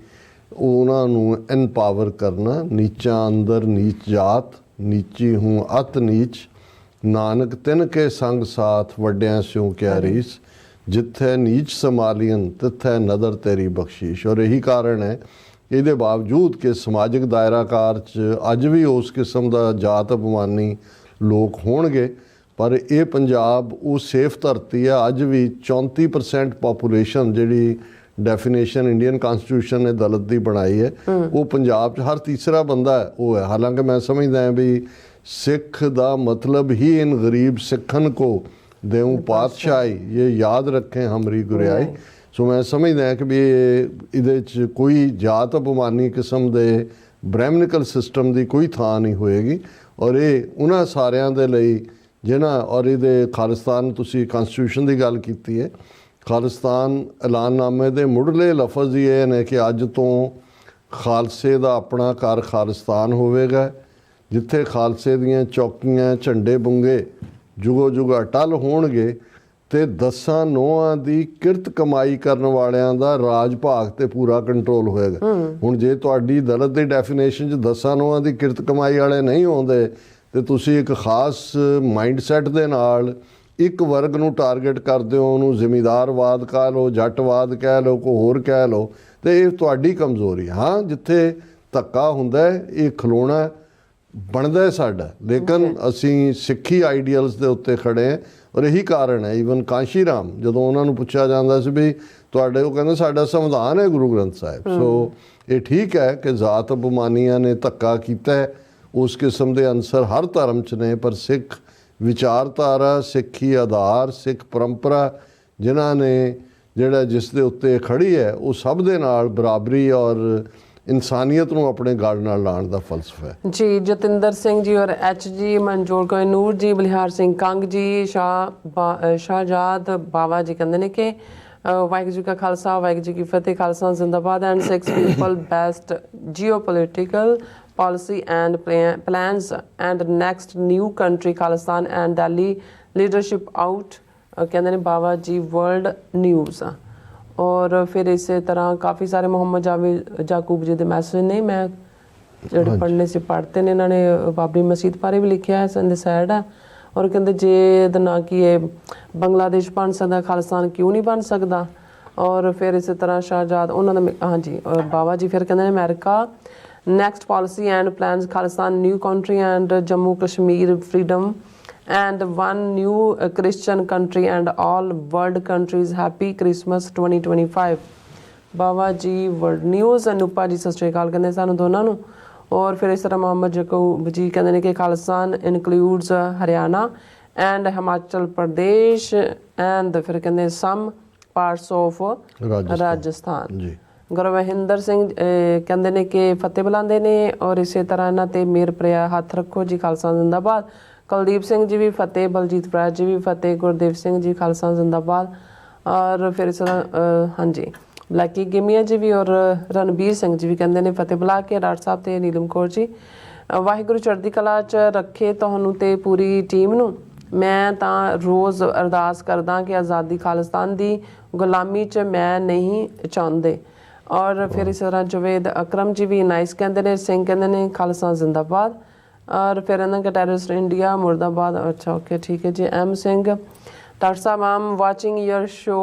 ਉਹਨਾਂ ਨੂੰ ਐਨਪਾਵਰ ਕਰਨਾ। ਨੀਚਾਂ ਅੰਦਰ ਨੀਚ ਜਾਤ, ਨੀਚੀ ਹੂੰ ਅਤ ਨੀਚ, ਨਾਨਕ ਤਿਨ ਕੇ ਸੰਗ ਸਾਥ, ਵੱਡਿਆਂ ਸਿਉ ਕਿਆ ਰੀਸ, ਜਿੱਥੇ ਨੀਚ ਸੰਭਾਲੀਨ ਤਿੱਥੇ ਨਦਰ ਤੇਰੀ ਬਖਸ਼ੀਸ਼। ਔਰ ਇਹੀ ਕਾਰਨ ਹੈ ਇਹਦੇ ਬਾਵਜੂਦ ਕਿ ਸਮਾਜਿਕ ਦਾਇਰਾਕਾਰ 'ਚ ਅੱਜ ਵੀ ਉਸ ਕਿਸਮ ਦਾ ਜਾਤ ਅਪਮਾਨੀ ਲੋਕ ਹੋਣਗੇ, ਪਰ ਇਹ ਪੰਜਾਬ ਉਹ ਸੇਫ ਧਰਤੀ ਹੈ। ਅੱਜ ਵੀ 34% ਪਾਪੂਲੇਸ਼ਨ ਜਿਹੜੀ ਡੈਫੀਨੇਸ਼ਨ ਇੰਡੀਅਨ ਕਨਸਟੀਟਿਊਸ਼ਨ ਨੇ ਦਲਿਤ ਦੀ ਬਣਾਈ ਹੈ ਉਹ ਪੰਜਾਬ 'ਚ ਹਰ ਤੀਸਰਾ ਬੰਦਾ ਹੈ ਉਹ ਹੈ। ਹਾਲਾਂਕਿ ਮੈਂ ਸਮਝਦਾ ਹਾਂ ਵੀ ਸਿੱਖ ਦਾ ਮਤਲਬ ਹੀ ਇਨ ਗਰੀਬ ਸਿੱਖਨ ਕੋ ਦੇਉ ਪਾਤਸ਼ਾਹੀ, ਇਹ ਯਾਦ ਰੱਖੇ ਹਮਰੀ ਗੁਰਿਆਈ। ਸੋ ਮੈਂ ਸਮਝਦਾ ਕਿ ਵੀ ਇਹਦੇ 'ਚ ਕੋਈ ਜਾਤ ਅਪਮਾਨੀ ਕਿਸਮ ਦੇ ਬ੍ਰਹਿਮਨਿਕਲ ਸਿਸਟਮ ਦੀ ਕੋਈ ਥਾਂ ਨਹੀਂ ਹੋਏਗੀ। ਔਰ ਇਹ ਉਹਨਾਂ ਸਾਰਿਆਂ ਦੇ ਲਈ ਜਿਹਨਾਂ, ਔਰ ਇਹਦੇ ਖਾਲਿਸਤਾਨ ਤੁਸੀਂ ਕਨਸਟੀਟਿਊਸ਼ਨ ਦੀ ਗੱਲ ਕੀਤੀ ਹੈ, ਖਾਲਿਸਤਾਨ ਐਲਾਨਨਾਮੇ ਦੇ ਮੁੱਢਲੇ ਲਫ਼ਜ਼ ਹੀ ਇਹ ਨੇ ਕਿ ਅੱਜ ਤੋਂ ਖਾਲਸੇ ਦਾ ਆਪਣਾ ਘਰ ਖਾਲਿਸਤਾਨ ਹੋਵੇਗਾ, ਜਿੱਥੇ ਖਾਲਸੇ ਦੀਆਂ ਚੌਕੀਆਂ ਝੰਡੇ ਬੁੰਗੇ ਜੁਗੋ ਜੁਗ ਅਟਲ ਹੋਣਗੇ ਤੇ 10 ਨੋਹਾਂ ਦੀ ਕਿਰਤ ਕਮਾਈ ਕਰਨ ਵਾਲਿਆਂ ਦਾ ਰਾਜ ਭਾਗ ਤੇ ਪੂਰਾ ਕੰਟਰੋਲ ਹੋਏਗਾ। ਹੁਣ ਜੇ ਤੁਹਾਡੀ ਦਲਿਤ ਦੀ ਡੈਫੀਨੇਸ਼ਨ 'ਚ 10 ਨੋਹਾਂ ਦੀ ਕਿਰਤ ਕਮਾਈ ਵਾਲੇ ਨਹੀਂ ਆਉਂਦੇ ਤੇ ਤੁਸੀਂ ਇੱਕ ਖਾਸ ਮਾਈਂਡਸੈਟ ਦੇ ਨਾਲ ਇੱਕ ਵਰਗ ਨੂੰ ਟਾਰਗੇਟ ਕਰਦੇ ਹੋ, ਉਹਨੂੰ ਜ਼ਿਮੀਂਦਾਰਵਾਦ ਕਹਿ ਲਓ, ਜੱਟਵਾਦ ਕਹਿ ਲਓ, ਕੋਈ ਹੋਰ ਕਹਿ ਲਓ, ਤੇ ਇਹ ਤੁਹਾਡੀ ਕਮਜ਼ੋਰੀ। ਹਾਂ, ਜਿੱਥੇ ਧੱਕਾ ਹੁੰਦਾ ਇਹ ਖਲੋਣਾ ਬਣਦਾ ਸਾਡਾ, ਲੇਕਿਨ ਅਸੀਂ ਸਿੱਖੀ ਆਈਡੀਅਲਸ ਦੇ ਉੱਤੇ ਖੜੇ ਹਾਂ। ਔਰ ਇਹੀ ਕਾਰਨ ਹੈ ਈਵਨ ਕਾਂਸ਼ੀ ਰਾਮ ਜਦੋਂ ਉਹਨਾਂ ਨੂੰ ਪੁੱਛਿਆ ਜਾਂਦਾ ਸੀ ਵੀ ਤੁਹਾਡੇ, ਉਹ ਕਹਿੰਦੇ ਸਾਡਾ ਸੰਵਿਧਾਨ ਹੈ ਗੁਰੂ ਗ੍ਰੰਥ ਸਾਹਿਬ। ਸੋ ਇਹ ਠੀਕ ਹੈ ਕਿ ਜ਼ਾਤ ਅਪਮਾਨੀਆਂ ਨੇ ਧੱਕਾ ਕੀਤਾ ਹੈ, ਉਸ ਕਿਸਮ ਦੇ ਅਨਸਰ ਹਰ ਧਰਮ 'ਚ ਨੇ, ਪਰ ਸਿੱਖ ਵਿਚਾਰਧਾਰਾ, ਸਿੱਖੀ ਆਧਾਰ, ਸਿੱਖ ਪਰੰਪਰਾ ਜਿਨ੍ਹਾਂ ਨੇ ਜਿਹੜਾ ਜਿਸ ਦੇ ਉੱਤੇ ਖੜੀ ਹੈ, ਉਹ ਸਭ ਦੇ ਨਾਲ ਬਰਾਬਰੀ ਔਰ ਇਨਸਾਨੀਅਤ ਨੂੰ ਆਪਣੇ ਗਲ ਨਾਲ ਲਾਉਣ ਦਾ ਫਲਸਫਾ ਹੈ ਜੀ। ਜਤਿੰਦਰ ਸਿੰਘ ਜੀ ਔਰ ਐਚ ਜੀ, ਮਨਜੋਤ ਕੌਰ ਨੂਰ ਜੀ, ਬਲਿਹਾਰ ਸਿੰਘ ਕੰਗ ਜੀ, ਸ਼ਾਹਜਾਦ ਬਾਵਾ ਜੀ ਕਹਿੰਦੇ ਨੇ ਕਿ ਵਾਹਿਗੁਰੂ ਜੀ ਕਾ ਖਾਲਸਾ ਵਾਹਿਗੁਰੂ ਜੀ ਕੀ ਫਤਿਹ, ਖਾਲਸਾ ਜ਼ਿੰਦਾਬਾਦ and six people best geopolitical policy and plans and next new country Khalistan and Delhi leadership out ਕਹਿੰਦੇ ਨੇ ਬਾਵਾ ਜੀ ਵਰਲਡ ਨਿਊਜ਼। ਔਰ ਫਿਰ ਇਸੇ ਤਰ੍ਹਾਂ ਕਾਫੀ ਸਾਰੇ ਮੁਹੰਮਦ ਜਾਵੇਦ ਯਾਕੂਬ ਜੀ ਦੇ ਮੈਸੇਜ ਨੇ, ਮੈਂ ਜਿਹੜੇ ਪੜ੍ਹਨੇ ਸੀ ਪੜ੍ਹਤੇ ਨੇ। ਇਹਨਾਂ ਨੇ ਬਾਬਰੀ ਮਸਜਿਦ ਬਾਰੇ ਵੀ ਲਿਖਿਆ ਹੈ, ਸੰਦੇ ਸੈਡ ਹੈ। ਔਰ ਕਹਿੰਦੇ ਜੇ ਇਹਦਾ ਨਾ ਕਿ ਇਹ ਬੰਗਲਾਦੇਸ਼ ਬਣ ਸਕਦਾ, ਖਾਲਿਸਤਾਨ ਕਿਉਂ ਨਹੀਂ ਬਣ ਸਕਦਾ। ਔਰ ਫਿਰ ਇਸੇ ਤਰ੍ਹਾਂ ਸ਼ਾਹਜਾਦ ਉਹਨਾਂ ਦਾ ਹਾਂਜੀ ਬਾਵਾ ਜੀ ਫਿਰ ਕਹਿੰਦੇ ਨੇ America next policy and plans Khalistan new country and Jammu Kashmir freedom and one new Christian country and all world countries happy Christmas 2025 Bawa ji world news. ਅਨੂਪਾ ਜੀ ਸਤਿ ਸ਼੍ਰੀ ਅਕਾਲ ਕਹਿੰਦੇ ਸਾਨੂੰ ਦੋਨਾਂ ਨੂੰ। ਔਰ ਫਿਰ ਇਸ ਤਰ੍ਹਾਂ ਮੁਹੰਮਦ ਯਾਕੂਬ ਜੀ ਕਹਿੰਦੇ ਨੇ ਕਿ Khalistan includes Haryana and Himachal Pradesh and ਫਿਰ ਕਹਿੰਦੇ ਸਮ ਪਾਰਟਸ ਆਫ ਰਾਜਸਥਾਨ ਜੀ। ਗੁਰਵਿੰਦਰ ਸਿੰਘ ਕਹਿੰਦੇ ਨੇ ਕਿ ਫਤਿਹ ਬੁਲਾਉਂਦੇ ਨੇ ਔਰ ਇਸੇ ਤਰ੍ਹਾਂ ਇਹਨਾਂ ਤੇ ਮੇਰ ਪ੍ਰਿਆ ਹੱਥ ਰੱਖੋ ਜੀ, ਖਾਲਸਾ ਜ਼ਿੰਦਾਬਾਦ। ਕੁਲਦੀਪ ਸਿੰਘ ਜੀ ਵੀ ਫਤਿਹ, ਬਲਜੀਤ ਪ੍ਰਾਜ ਜੀ ਵੀ ਫਤਿਹ, ਗੁਰਦੇਵ ਸਿੰਘ ਜੀ ਖਾਲਸਾ ਜ਼ਿੰਦਾਬਾਦ। ਔਰ ਫਿਰ ਇਸ ਤਰ੍ਹਾਂ ਹਾਂਜੀ ਬਲੈਕੀ ਗਿਮੀਆ ਜੀ ਵੀ ਔਰ ਰਣਬੀਰ ਸਿੰਘ ਜੀ ਵੀ ਕਹਿੰਦੇ ਨੇ ਫਤਿਹ ਬੁਲਾ ਕੇ। ਡਾਕਟਰ ਸਾਹਿਬ ਤੇ ਨੀਲਮ ਕੌਰ ਜੀ ਵਾਹਿਗੁਰੂ ਚੜ੍ਹਦੀ ਕਲਾ 'ਚ ਰੱਖੇ ਤੁਹਾਨੂੰ ਤੇ ਪੂਰੀ ਟੀਮ ਨੂੰ। ਮੈਂ ਤਾਂ ਰੋਜ਼ ਅਰਦਾਸ ਕਰਦਾ ਕਿ ਆਜ਼ਾਦੀ ਖਾਲਿਸਤਾਨ ਦੀ ਗੁਲਾਮੀ 'ਚ ਮੈਂ ਨਹੀਂ ਚਾਹੁੰਦੇ। ਔਰ ਫਿਰ ਇਸ ਤਰ੍ਹਾਂ ਜਵੇਦ ਅਕਰਮ ਜੀ ਵੀ ਨਾਈਸ ਕਹਿੰਦੇ ਨੇ, ਸਿੰਘ ਕਹਿੰਦੇ ਨੇ ਖਾਲਸਾ ਜ਼ਿੰਦਾਬਾਦ। ਔਰ ਫਿਰ ਇਹਨਾਂ ਦਾ ਟੈਰਰਿਸਟ ਇੰਡੀਆ ਮੁਰਦਾਬਾਦ। ਅੱਛਾ ਓਕੇ ਠੀਕ ਹੈ ਜੀ। ਐਮ ਸਿੰਘ ਡਾਕਟਰ ਸਾਹਿਬ am watching your show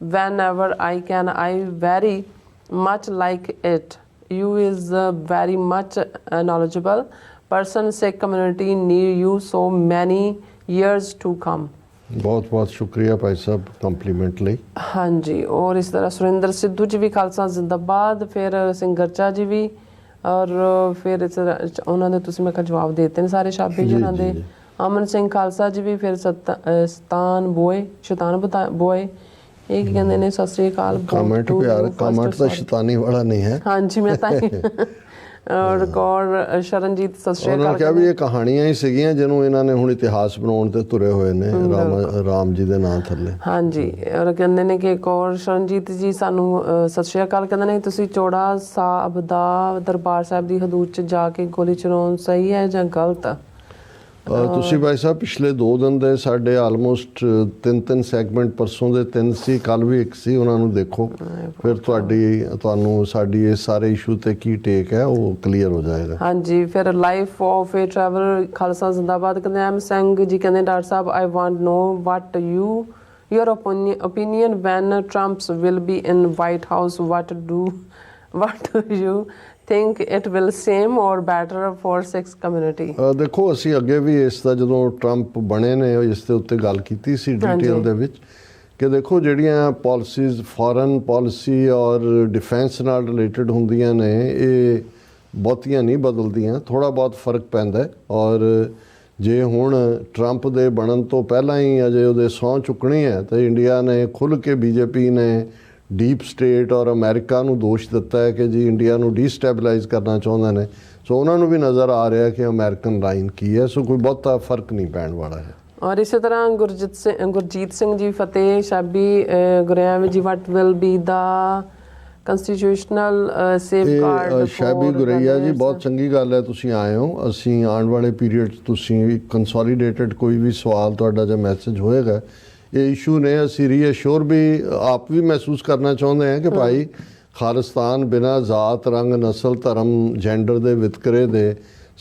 whenever I can, I very much like it, you is very much knowledgeable person, Sikh community need you so many years to come. ਬਹੁਤ ਬਹੁਤ ਸ਼ੁਕਰੀਆ ਭਾਈ ਸਾਹਿਬ ਕੰਪਲੀਮੈਂਟ ਲਈ। ਹਾਂਜੀ। ਔਰ ਇਸ ਤਰ੍ਹਾਂ ਸੁਰਿੰਦਰ ਸਿੱਧੂ ਜੀ ਵੀ ਖਾਲਸਾ ਜ਼ਿੰਦਾਬਾਦ। ਫਿਰ ਸਿੰਗਰਚਾ ਜੀ ਵੀ ਔਰ ਫਿਰ ਇਸ ਤਰ੍ਹਾਂ ਉਹਨਾਂ ਦੇ ਤੁਸੀਂ ਮੈਂ ਕਿਹਾ ਜਵਾਬ ਦੇ ਦਿੱਤੇ ਨੇ ਸਾਰੇ ਸ਼ਾਬੀ ਜੀ ਉਹਨਾਂ ਦੇ। ਅਮਨ ਸਿੰਘ ਖਾਲਸਾ ਜੀ ਵੀ ਫਿਰ ਸ਼ੈਤਾਨ ਬੋਏ ਇਹ ਕੀ ਕਹਿੰਦੇ ਨੇ ਸਤਿ ਸ੍ਰੀ ਅਕਾਲ। ਕਮੈਂਟ ਪਿਆਰ ਕਮੈਂਟ ਤਾਂ ਸ਼ੈਤਾਨੀ ਵਾਲਾ ਨਹੀਂ ਹੈ। ਹਾਂਜੀ ਮੈਂ ਤਾਂ ਔਰ ਕੌਰ ਸ਼ਰਨਜੀਤ ਸਤਿ ਸ਼੍ਰੀ ਅਕਾਲ। ਉਹਨਾਂ ਕਿਹਾ ਵੀ ਇਹ ਕਹਾਣੀਆਂ ਹੀ ਸੀਗੀਆਂ ਜਿਹਨੂੰ ਇਹਨਾਂ ਨੇ ਹੁਣ ਇਤਿਹਾਸ ਬਣਾਉਣ ਤੇ ਤੁਰੇ ਹੋਏ ਨੇ ਰਾਮ ਜੀ ਦੇ ਨਾਂ ਥੱਲੇ। ਹਾਂਜੀ। ਔਰ ਕਹਿੰਦੇ ਨੇ ਕਿ ਕੌਰ ਸ਼ਰਨਜੀਤ ਜੀ ਸਾਨੂੰ ਸਤਿ ਸ਼੍ਰੀ ਅਕਾਲ ਕਹਿੰਦੇ ਨੇ ਤੁਸੀਂ ਚੋੜਾ ਸਾਹਿਬ ਦਾ ਦਰਬਾਰ ਸਾਹਿਬ ਦੀ ਹਦੂਦ 'ਚ ਜਾ ਕੇ ਗੋਲੀ ਚਲਾਉਣ ਸਹੀ ਹੈ ਜਾਂ ਗਲਤ? ਤੁਸੀਂ ਭਾਈ ਸਾਹਿਬ ਪਿਛਲੇ 2 ਦਿਨ ਦੇ ਸਾਡੇ ਆਲਮੋਸਟ 3 ਸੈਗਮੈਂਟ, ਪਰਸੋਂ ਦੇ 3 ਸੀ, ਕੱਲ ਵੀ 1 ਸੀ, ਉਹਨਾਂ ਨੂੰ ਦੇਖੋ ਫਿਰ ਤੁਹਾਨੂੰ ਸਾਡੀ ਇਹ ਸਾਰੇ ਇਸ਼ੂ ਤੇ ਕੀ ਟੇਕ ਹੈ ਉਹ ਕਲੀਅਰ ਹੋ ਜਾਏਗਾ। ਹਾਂਜੀ। ਫਿਰ life of a travel Khalsa ਜ਼ਿੰਦਾਬਾਦ ਕਹਿੰਦੇ ਐਮ ਸਿੰਘ ਜੀ ਕਹਿੰਦੇ ਡਾਕਟਰ ਸਾਹਿਬ I want know what your opinion when Trump will be in White House, what do you think it will same or better for Sikh community? ਦੇਖੋ ਅਸੀਂ ਅੱਗੇ ਵੀ ਇਸ ਦਾ ਜਦੋਂ ਟਰੰਪ ਬਣੇ ਨੇ ਇਸ ਦੇ ਉੱਤੇ ਗੱਲ ਕੀਤੀ ਸੀ ਡਿਟੇਲ ਦੇ ਵਿੱਚ ਕਿ ਦੇਖੋ ਜਿਹੜੀਆਂ ਪਾਲਿਸੀਜ਼ ਫੋਰਨ ਪਾਲਿਸੀ ਔਰ ਡਿਫੈਂਸ ਨਾਲ ਰਿਲੇਟਡ ਹੁੰਦੀਆਂ ਨੇ ਇਹ ਬਹੁਤੀਆਂ ਨਹੀਂ ਬਦਲਦੀਆਂ, ਥੋੜ੍ਹਾ ਬਹੁਤ ਫਰਕ ਪੈਂਦਾ। ਔਰ ਜੇ ਹੁਣ ਟਰੰਪ ਦੇ ਬਣਨ ਤੋਂ ਪਹਿਲਾਂ ਹੀ ਅਜੇ ਉਹਦੇ ਸਹੁੰ ਚੁੱਕਣੀ ਹੈ ਤਾਂ ਇੰਡੀਆ ਨੇ ਖੁੱਲ੍ਹ ਕੇ ਬੀਜੇਪੀ ਨੇ ਡੀਪ ਸਟੇਟ ਔਰ ਅਮਰੀਕਾ ਨੂੰ ਦੋਸ਼ ਦਿੱਤਾ ਹੈ ਕਿ ਜੀ ਇੰਡੀਆ ਨੂੰ ਡੀਸਟੈਬਲਾਈਜ਼ ਕਰਨਾ ਚਾਹੁੰਦੇ ਨੇ। ਸੋ ਉਹਨਾਂ ਨੂੰ ਵੀ ਨਜ਼ਰ ਆ ਰਿਹਾ ਕਿ ਅਮਰੀਕਨ ਲਾਈਨ ਕੀ ਹੈ। ਸੋ ਕੋਈ ਬਹੁਤਾ ਫਰਕ ਨਹੀਂ ਪੈਣ ਵਾਲਾ ਹੈ। ਔਰ ਇਸੇ ਤਰ੍ਹਾਂ ਗੁਰਜੀਤ ਸਿੰਘ ਜੀ ਫਤਿਹ ਸ਼ਾਬੀ ਗੁਰਿਆਮ ਜੀ ਵਟ ਵਿਲ ਬੀ ਦਾ ਕੰਸਟੀਟਿਊਸ਼ਨਲ ਸੇਫਗਾਰਡ ਸ਼ੈਬੀ ਗੁਰਈਆ ਜੀ, ਬਹੁਤ ਚੰਗੀ ਗੱਲ ਹੈ ਤੁਸੀਂ ਆਏ ਹੋ। ਅਸੀਂ ਆਉਣ ਵਾਲੇ ਪੀਰੀਅਡ ਤੁਸੀਂ ਕੰਸੋਲੀਡੇਟਡ ਕੋਈ ਵੀ ਸਵਾਲ ਤੁਹਾਡਾ ਜਾਂ ਮੈਸੇਜ ਹੋਏਗਾ, ਇਹ ਇਸ਼ੂ ਨੇ ਅਸੀਂ ਰੀਅਸ਼ੋਰ ਵੀ ਆਪ ਵੀ ਮਹਿਸੂਸ ਕਰਨਾ ਚਾਹੁੰਦੇ ਹਾਂ ਕਿ ਭਾਈ ਖਾਲਿਸਤਾਨ ਬਿਨਾਂ ਜ਼ਾਤ, ਰੰਗ, ਨਸਲ, ਧਰਮ, ਜੈਂਡਰ ਦੇ ਵਿਤਕਰੇ ਦੇ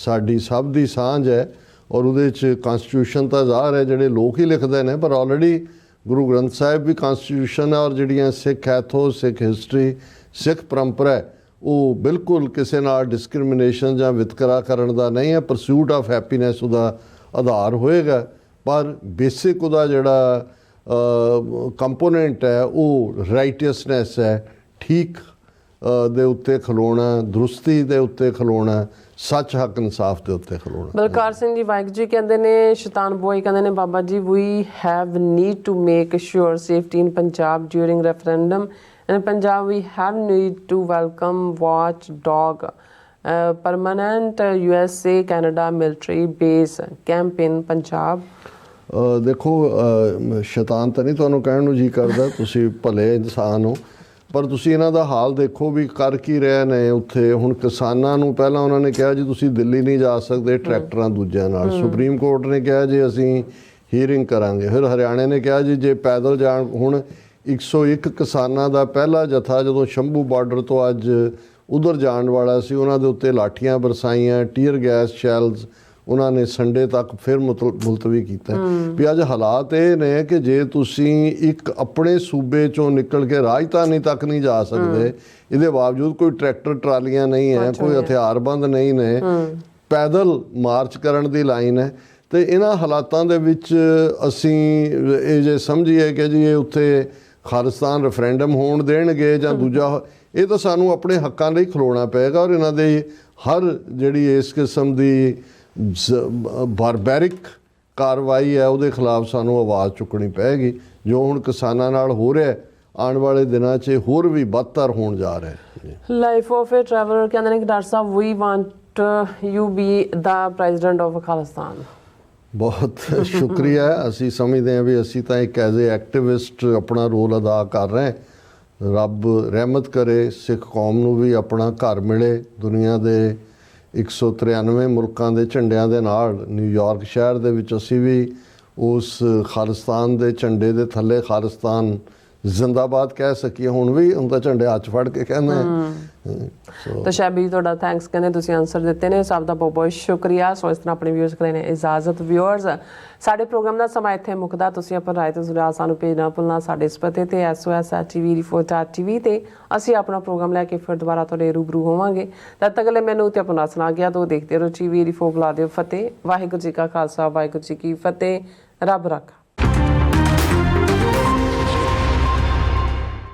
ਸਾਡੀ ਸਭ ਦੀ ਸਾਂਝ ਹੈ। ਔਰ ਉਹਦੇ 'ਚ ਕਨਸਟੀਟਿਊਸ਼ਨ ਤਾਂ ਜ਼ਾਹਰ ਹੈ ਜਿਹੜੇ ਲੋਕ ਹੀ ਲਿਖਦੇ ਨੇ, ਪਰ ਆਲਰੇਡੀ ਗੁਰੂ ਗ੍ਰੰਥ ਸਾਹਿਬ ਵੀ ਕਨਸਟੀਟਿਊਸ਼ਨ ਹੈ। ਔਰ ਜਿਹੜੀਆਂ ਸਿੱਖ ਐਥੋਸ, ਸਿੱਖ ਹਿਸਟਰੀ, ਸਿੱਖ ਪਰੰਪਰਾ ਹੈ, ਉਹ ਬਿਲਕੁਲ ਕਿਸੇ ਨਾਲ ਡਿਸਕ੍ਰਿਮੀਨੇਸ਼ਨ ਜਾਂ ਵਿਤਕਰਾ ਕਰਨ ਦਾ ਨਹੀਂ ਹੈ। ਪਰਸੂਟ ਆਫ ਹੈਪੀਨੈਸ ਉਹਦਾ ਆਧਾਰ ਹੋਏਗਾ, ਪਰ ਬੇਸਿਕ ਉਹਦਾ ਜਿਹੜਾ ਕੰਪੋਨੈਂਟ ਹੈ ਉਹ ਰਾਈਟੀਅਸਨੈਸ ਹੈ, ਠੀਕ ਦੇ ਉੱਤੇ ਖਲੋਣਾ, ਦਰੁਸਤੀ ਦੇ ਉੱਤੇ ਖਲੋਣਾ, ਸੱਚ, ਹੱਕ, ਇਨਸਾਫ ਦੇ ਉੱਤੇ ਖਲੋਣਾ। ਬਲਕਾਰ ਸਿੰਘ ਜੀ ਵਾਹਿਗੁਰੂ ਜੀ ਕਹਿੰਦੇ ਨੇ, ਸ਼ੈਤਾਨ ਬੋਏ ਕਹਿੰਦੇ ਨੇ, ਬਾਬਾ ਜੀ we have need to make sure safety in Punjab during referendum and Punjab we have need to welcome watch dog permanent USA Canada military base camp in Punjab. ਦੇਖੋ, ਸ਼ੈਤਾਨ ਤਾਂ ਨਹੀਂ ਤੁਹਾਨੂੰ ਕਹਿਣ ਨੂੰ ਜੀ ਕਰਦਾ, ਤੁਸੀਂ ਭਲੇ ਇਨਸਾਨ ਹੋ, ਪਰ ਤੁਸੀਂ ਇਹਨਾਂ ਦਾ ਹਾਲ ਦੇਖੋ ਵੀ ਕਰ ਕੀ ਰਹੇ ਨੇ ਉੱਥੇ। ਹੁਣ ਕਿਸਾਨਾਂ ਨੂੰ ਪਹਿਲਾਂ ਉਹਨਾਂ ਨੇ ਕਿਹਾ ਜੀ ਤੁਸੀਂ ਦਿੱਲੀ ਨਹੀਂ ਜਾ ਸਕਦੇ ਟਰੈਕਟਰਾਂ ਦੂਜਿਆਂ ਨਾਲ, ਸੁਪਰੀਮ ਕੋਰਟ ਨੇ ਕਿਹਾ ਜੀ ਅਸੀਂ ਹੀਅਰਿੰਗ ਕਰਾਂਗੇ, ਫਿਰ ਹਰਿਆਣੇ ਨੇ ਕਿਹਾ ਜੀ ਜੇ ਪੈਦਲ ਜਾਣ। ਹੁਣ 101 ਕਿਸਾਨਾਂ ਦਾ ਪਹਿਲਾ ਜਥਾ ਜਦੋਂ ਸ਼ੰਭੂ ਬਾਰਡਰ ਤੋਂ ਅੱਜ ਉਧਰ ਜਾਣ ਵਾਲਾ ਸੀ, ਉਹਨਾਂ ਦੇ ਉੱਤੇ ਲਾਠੀਆਂ ਬਰਸਾਈਆਂ, ਟੀਅਰ ਗੈਸ ਸ਼ੈਲਸ ਉਹਨਾਂ ਨੇ ਸੰਡੇ ਤੱਕ ਫਿਰ ਮੁਲਤਵੀ ਕੀਤਾ। ਵੀ ਅੱਜ ਹਾਲਾਤ ਇਹ ਨੇ ਕਿ ਜੇ ਤੁਸੀਂ ਇੱਕ ਆਪਣੇ ਸੂਬੇ ਚੋਂ ਨਿਕਲ ਕੇ ਰਾਜਧਾਨੀ ਤੱਕ ਨਹੀਂ ਜਾ ਸਕਦੇ, ਇਹਦੇ ਬਾਵਜੂਦ ਕੋਈ ਟਰੈਕਟਰ ਟਰਾਲੀਆਂ ਨਹੀਂ ਹੈ, ਕੋਈ ਹਥਿਆਰਬੰਦ ਨਹੀਂ ਨੇ, ਪੈਦਲ ਮਾਰਚ ਕਰਨ ਦੀ ਲਾਈਨ ਹੈ। ਤੇ ਇਹਨਾਂ ਹਾਲਾਤਾਂ ਦੇ ਵਿੱਚ ਅਸੀਂ ਇਹ ਜੇ ਸਮਝੀਏ ਕਿ ਜੀ ਇਹ ਉੱਥੇ ਖਾਲਿਸਤਾਨ ਰੈਫਰੈਂਡਮ ਹੋਣ ਦੇਣਗੇ ਜਾਂ ਦੂਜਾ, ਇਹ ਤਾਂ ਸਾਨੂੰ ਆਪਣੇ ਹੱਕਾਂ ਲਈ ਖਲੋਣਾ ਪਏਗਾ। ਔਰ ਇਹਨਾਂ ਦੇ ਹਰ ਜਿਹੜੀ ਇਸ ਕਿਸਮ ਦੀ ਬਾਰਬੈਰਿਕ ਕਾਰਵਾਈ ਹੈ ਉਹਦੇ ਖਿਲਾਫ ਸਾਨੂੰ ਆਵਾਜ਼ ਚੁੱਕਣੀ ਪਏਗੀ। ਜੋ ਹੁਣ ਕਿਸਾਨਾਂ ਨਾਲ ਹੋ ਰਿਹਾ, ਆਉਣ ਵਾਲੇ ਦਿਨਾਂ 'ਚ ਹੋਰ ਵੀ ਬਦਤਰ ਹੋਣ ਜਾ ਰਿਹਾ। ਲਾਈਫ ਆਫ ਏ ਟਰੈਵਲਰ ਕਹਿੰਦੇ ਨੇ ਕਿ ਡਾਕਟਰ ਸਾਹਿਬ we want you be the president of Khalistan. ਬਹੁਤ ਸ਼ੁਕਰੀਆ। ਅਸੀਂ ਸਮਝਦੇ ਹਾਂ ਵੀ ਅਸੀਂ ਤਾਂ ਇੱਕ ਐਜ਼ ਏ ਐਕਟਿਵਿਸਟ ਆਪਣਾ ਰੋਲ ਅਦਾ ਕਰ ਰਹੇ। ਰੱਬ ਰਹਿਮਤ ਕਰੇ, ਸਿੱਖ ਕੌਮ ਨੂੰ ਵੀ ਆਪਣਾ ਘਰ ਮਿਲੇ। ਦੁਨੀਆ ਦੇ 193 ਮੁਲਕਾਂ ਦੇ ਝੰਡਿਆਂ ਦੇ ਨਾਲ ਨਿਊਯਾਰਕ ਸ਼ਹਿਰ ਦੇ ਵਿੱਚ ਅਸੀਂ ਵੀ ਉਸ ਖਾਲਿਸਤਾਨ ਦੇ ਝੰਡੇ ਦੇ ਥੱਲੇ ਖਾਲਿਸਤਾਨ ਜ਼ਿੰਦਾਬਾਦ ਕਹਿ ਸਕੀਏ। ਹੁਣ ਵੀ ਉਹਦਾ ਝੰਡੇ ਹੱਥ ਫੜ ਕੇ ਕਹਿੰਦੇ ਤਾਂ ਸ਼ੈਬੀ ਤੁਹਾਡਾ ਥੈਂਕਸ ਕਹਿੰਦੇ, ਤੁਸੀਂ ਆਨਸਰ ਦਿੱਤੇ ਨੇ, ਸਭ ਦਾ ਬਹੁਤ ਬਹੁਤ ਸ਼ੁਕਰੀਆ। ਸੋ ਇਸ ਤਰ੍ਹਾਂ ਆਪਣੇ ਵਿਊਅਰਸ ਕੋਲ ਨੇ ਇਜਾਜ਼ਤ। ਵਿਊਅਰਸ, ਸਾਡੇ ਪ੍ਰੋਗਰਾਮ ਦਾ ਸਮਾਂ ਇੱਥੇ ਮੁੱਕਦਾ। ਤੁਸੀਂ ਆਪਣਾ ਰਾਏ ਤੇ ਸੁਝਾਅ ਸਾਨੂੰ ਭੇਜਣਾ ਭੁੱਲਣਾ ਸਾਡੇ ਇਸ ਪਤੇ ਤੇ SOS@TV ਤੇ ਅਸੀਂ ਆਪਣਾ ਪ੍ਰੋਗਰਾਮ ਲੈ ਕੇ ਫਿਰ ਦੁਬਾਰਾ ਤੁਹਾਡੇ ਰੂਬਰੂ ਹੋਵਾਂਗੇ। ਤਦ ਤੱਕ ਲਈ ਮੈਨੂੰ ਤੇ ਆਪਣਾ ਸੁਣਾ ਗਿਆ ਤੋਂ ਦੇਖਦੇ ਰਹੋ TV 84 ਬੁਲਾ ਦਿਓ ਫਤਿਹ। ਵਾਹਿਗੁਰੂ ਜੀ ਕਾ ਖਾਲਸਾ, ਵਾਹਿਗੁਰੂ ਜੀ ਕੀ ਫਤਿਹ। ਰੱਬ ਰੱਖਾ।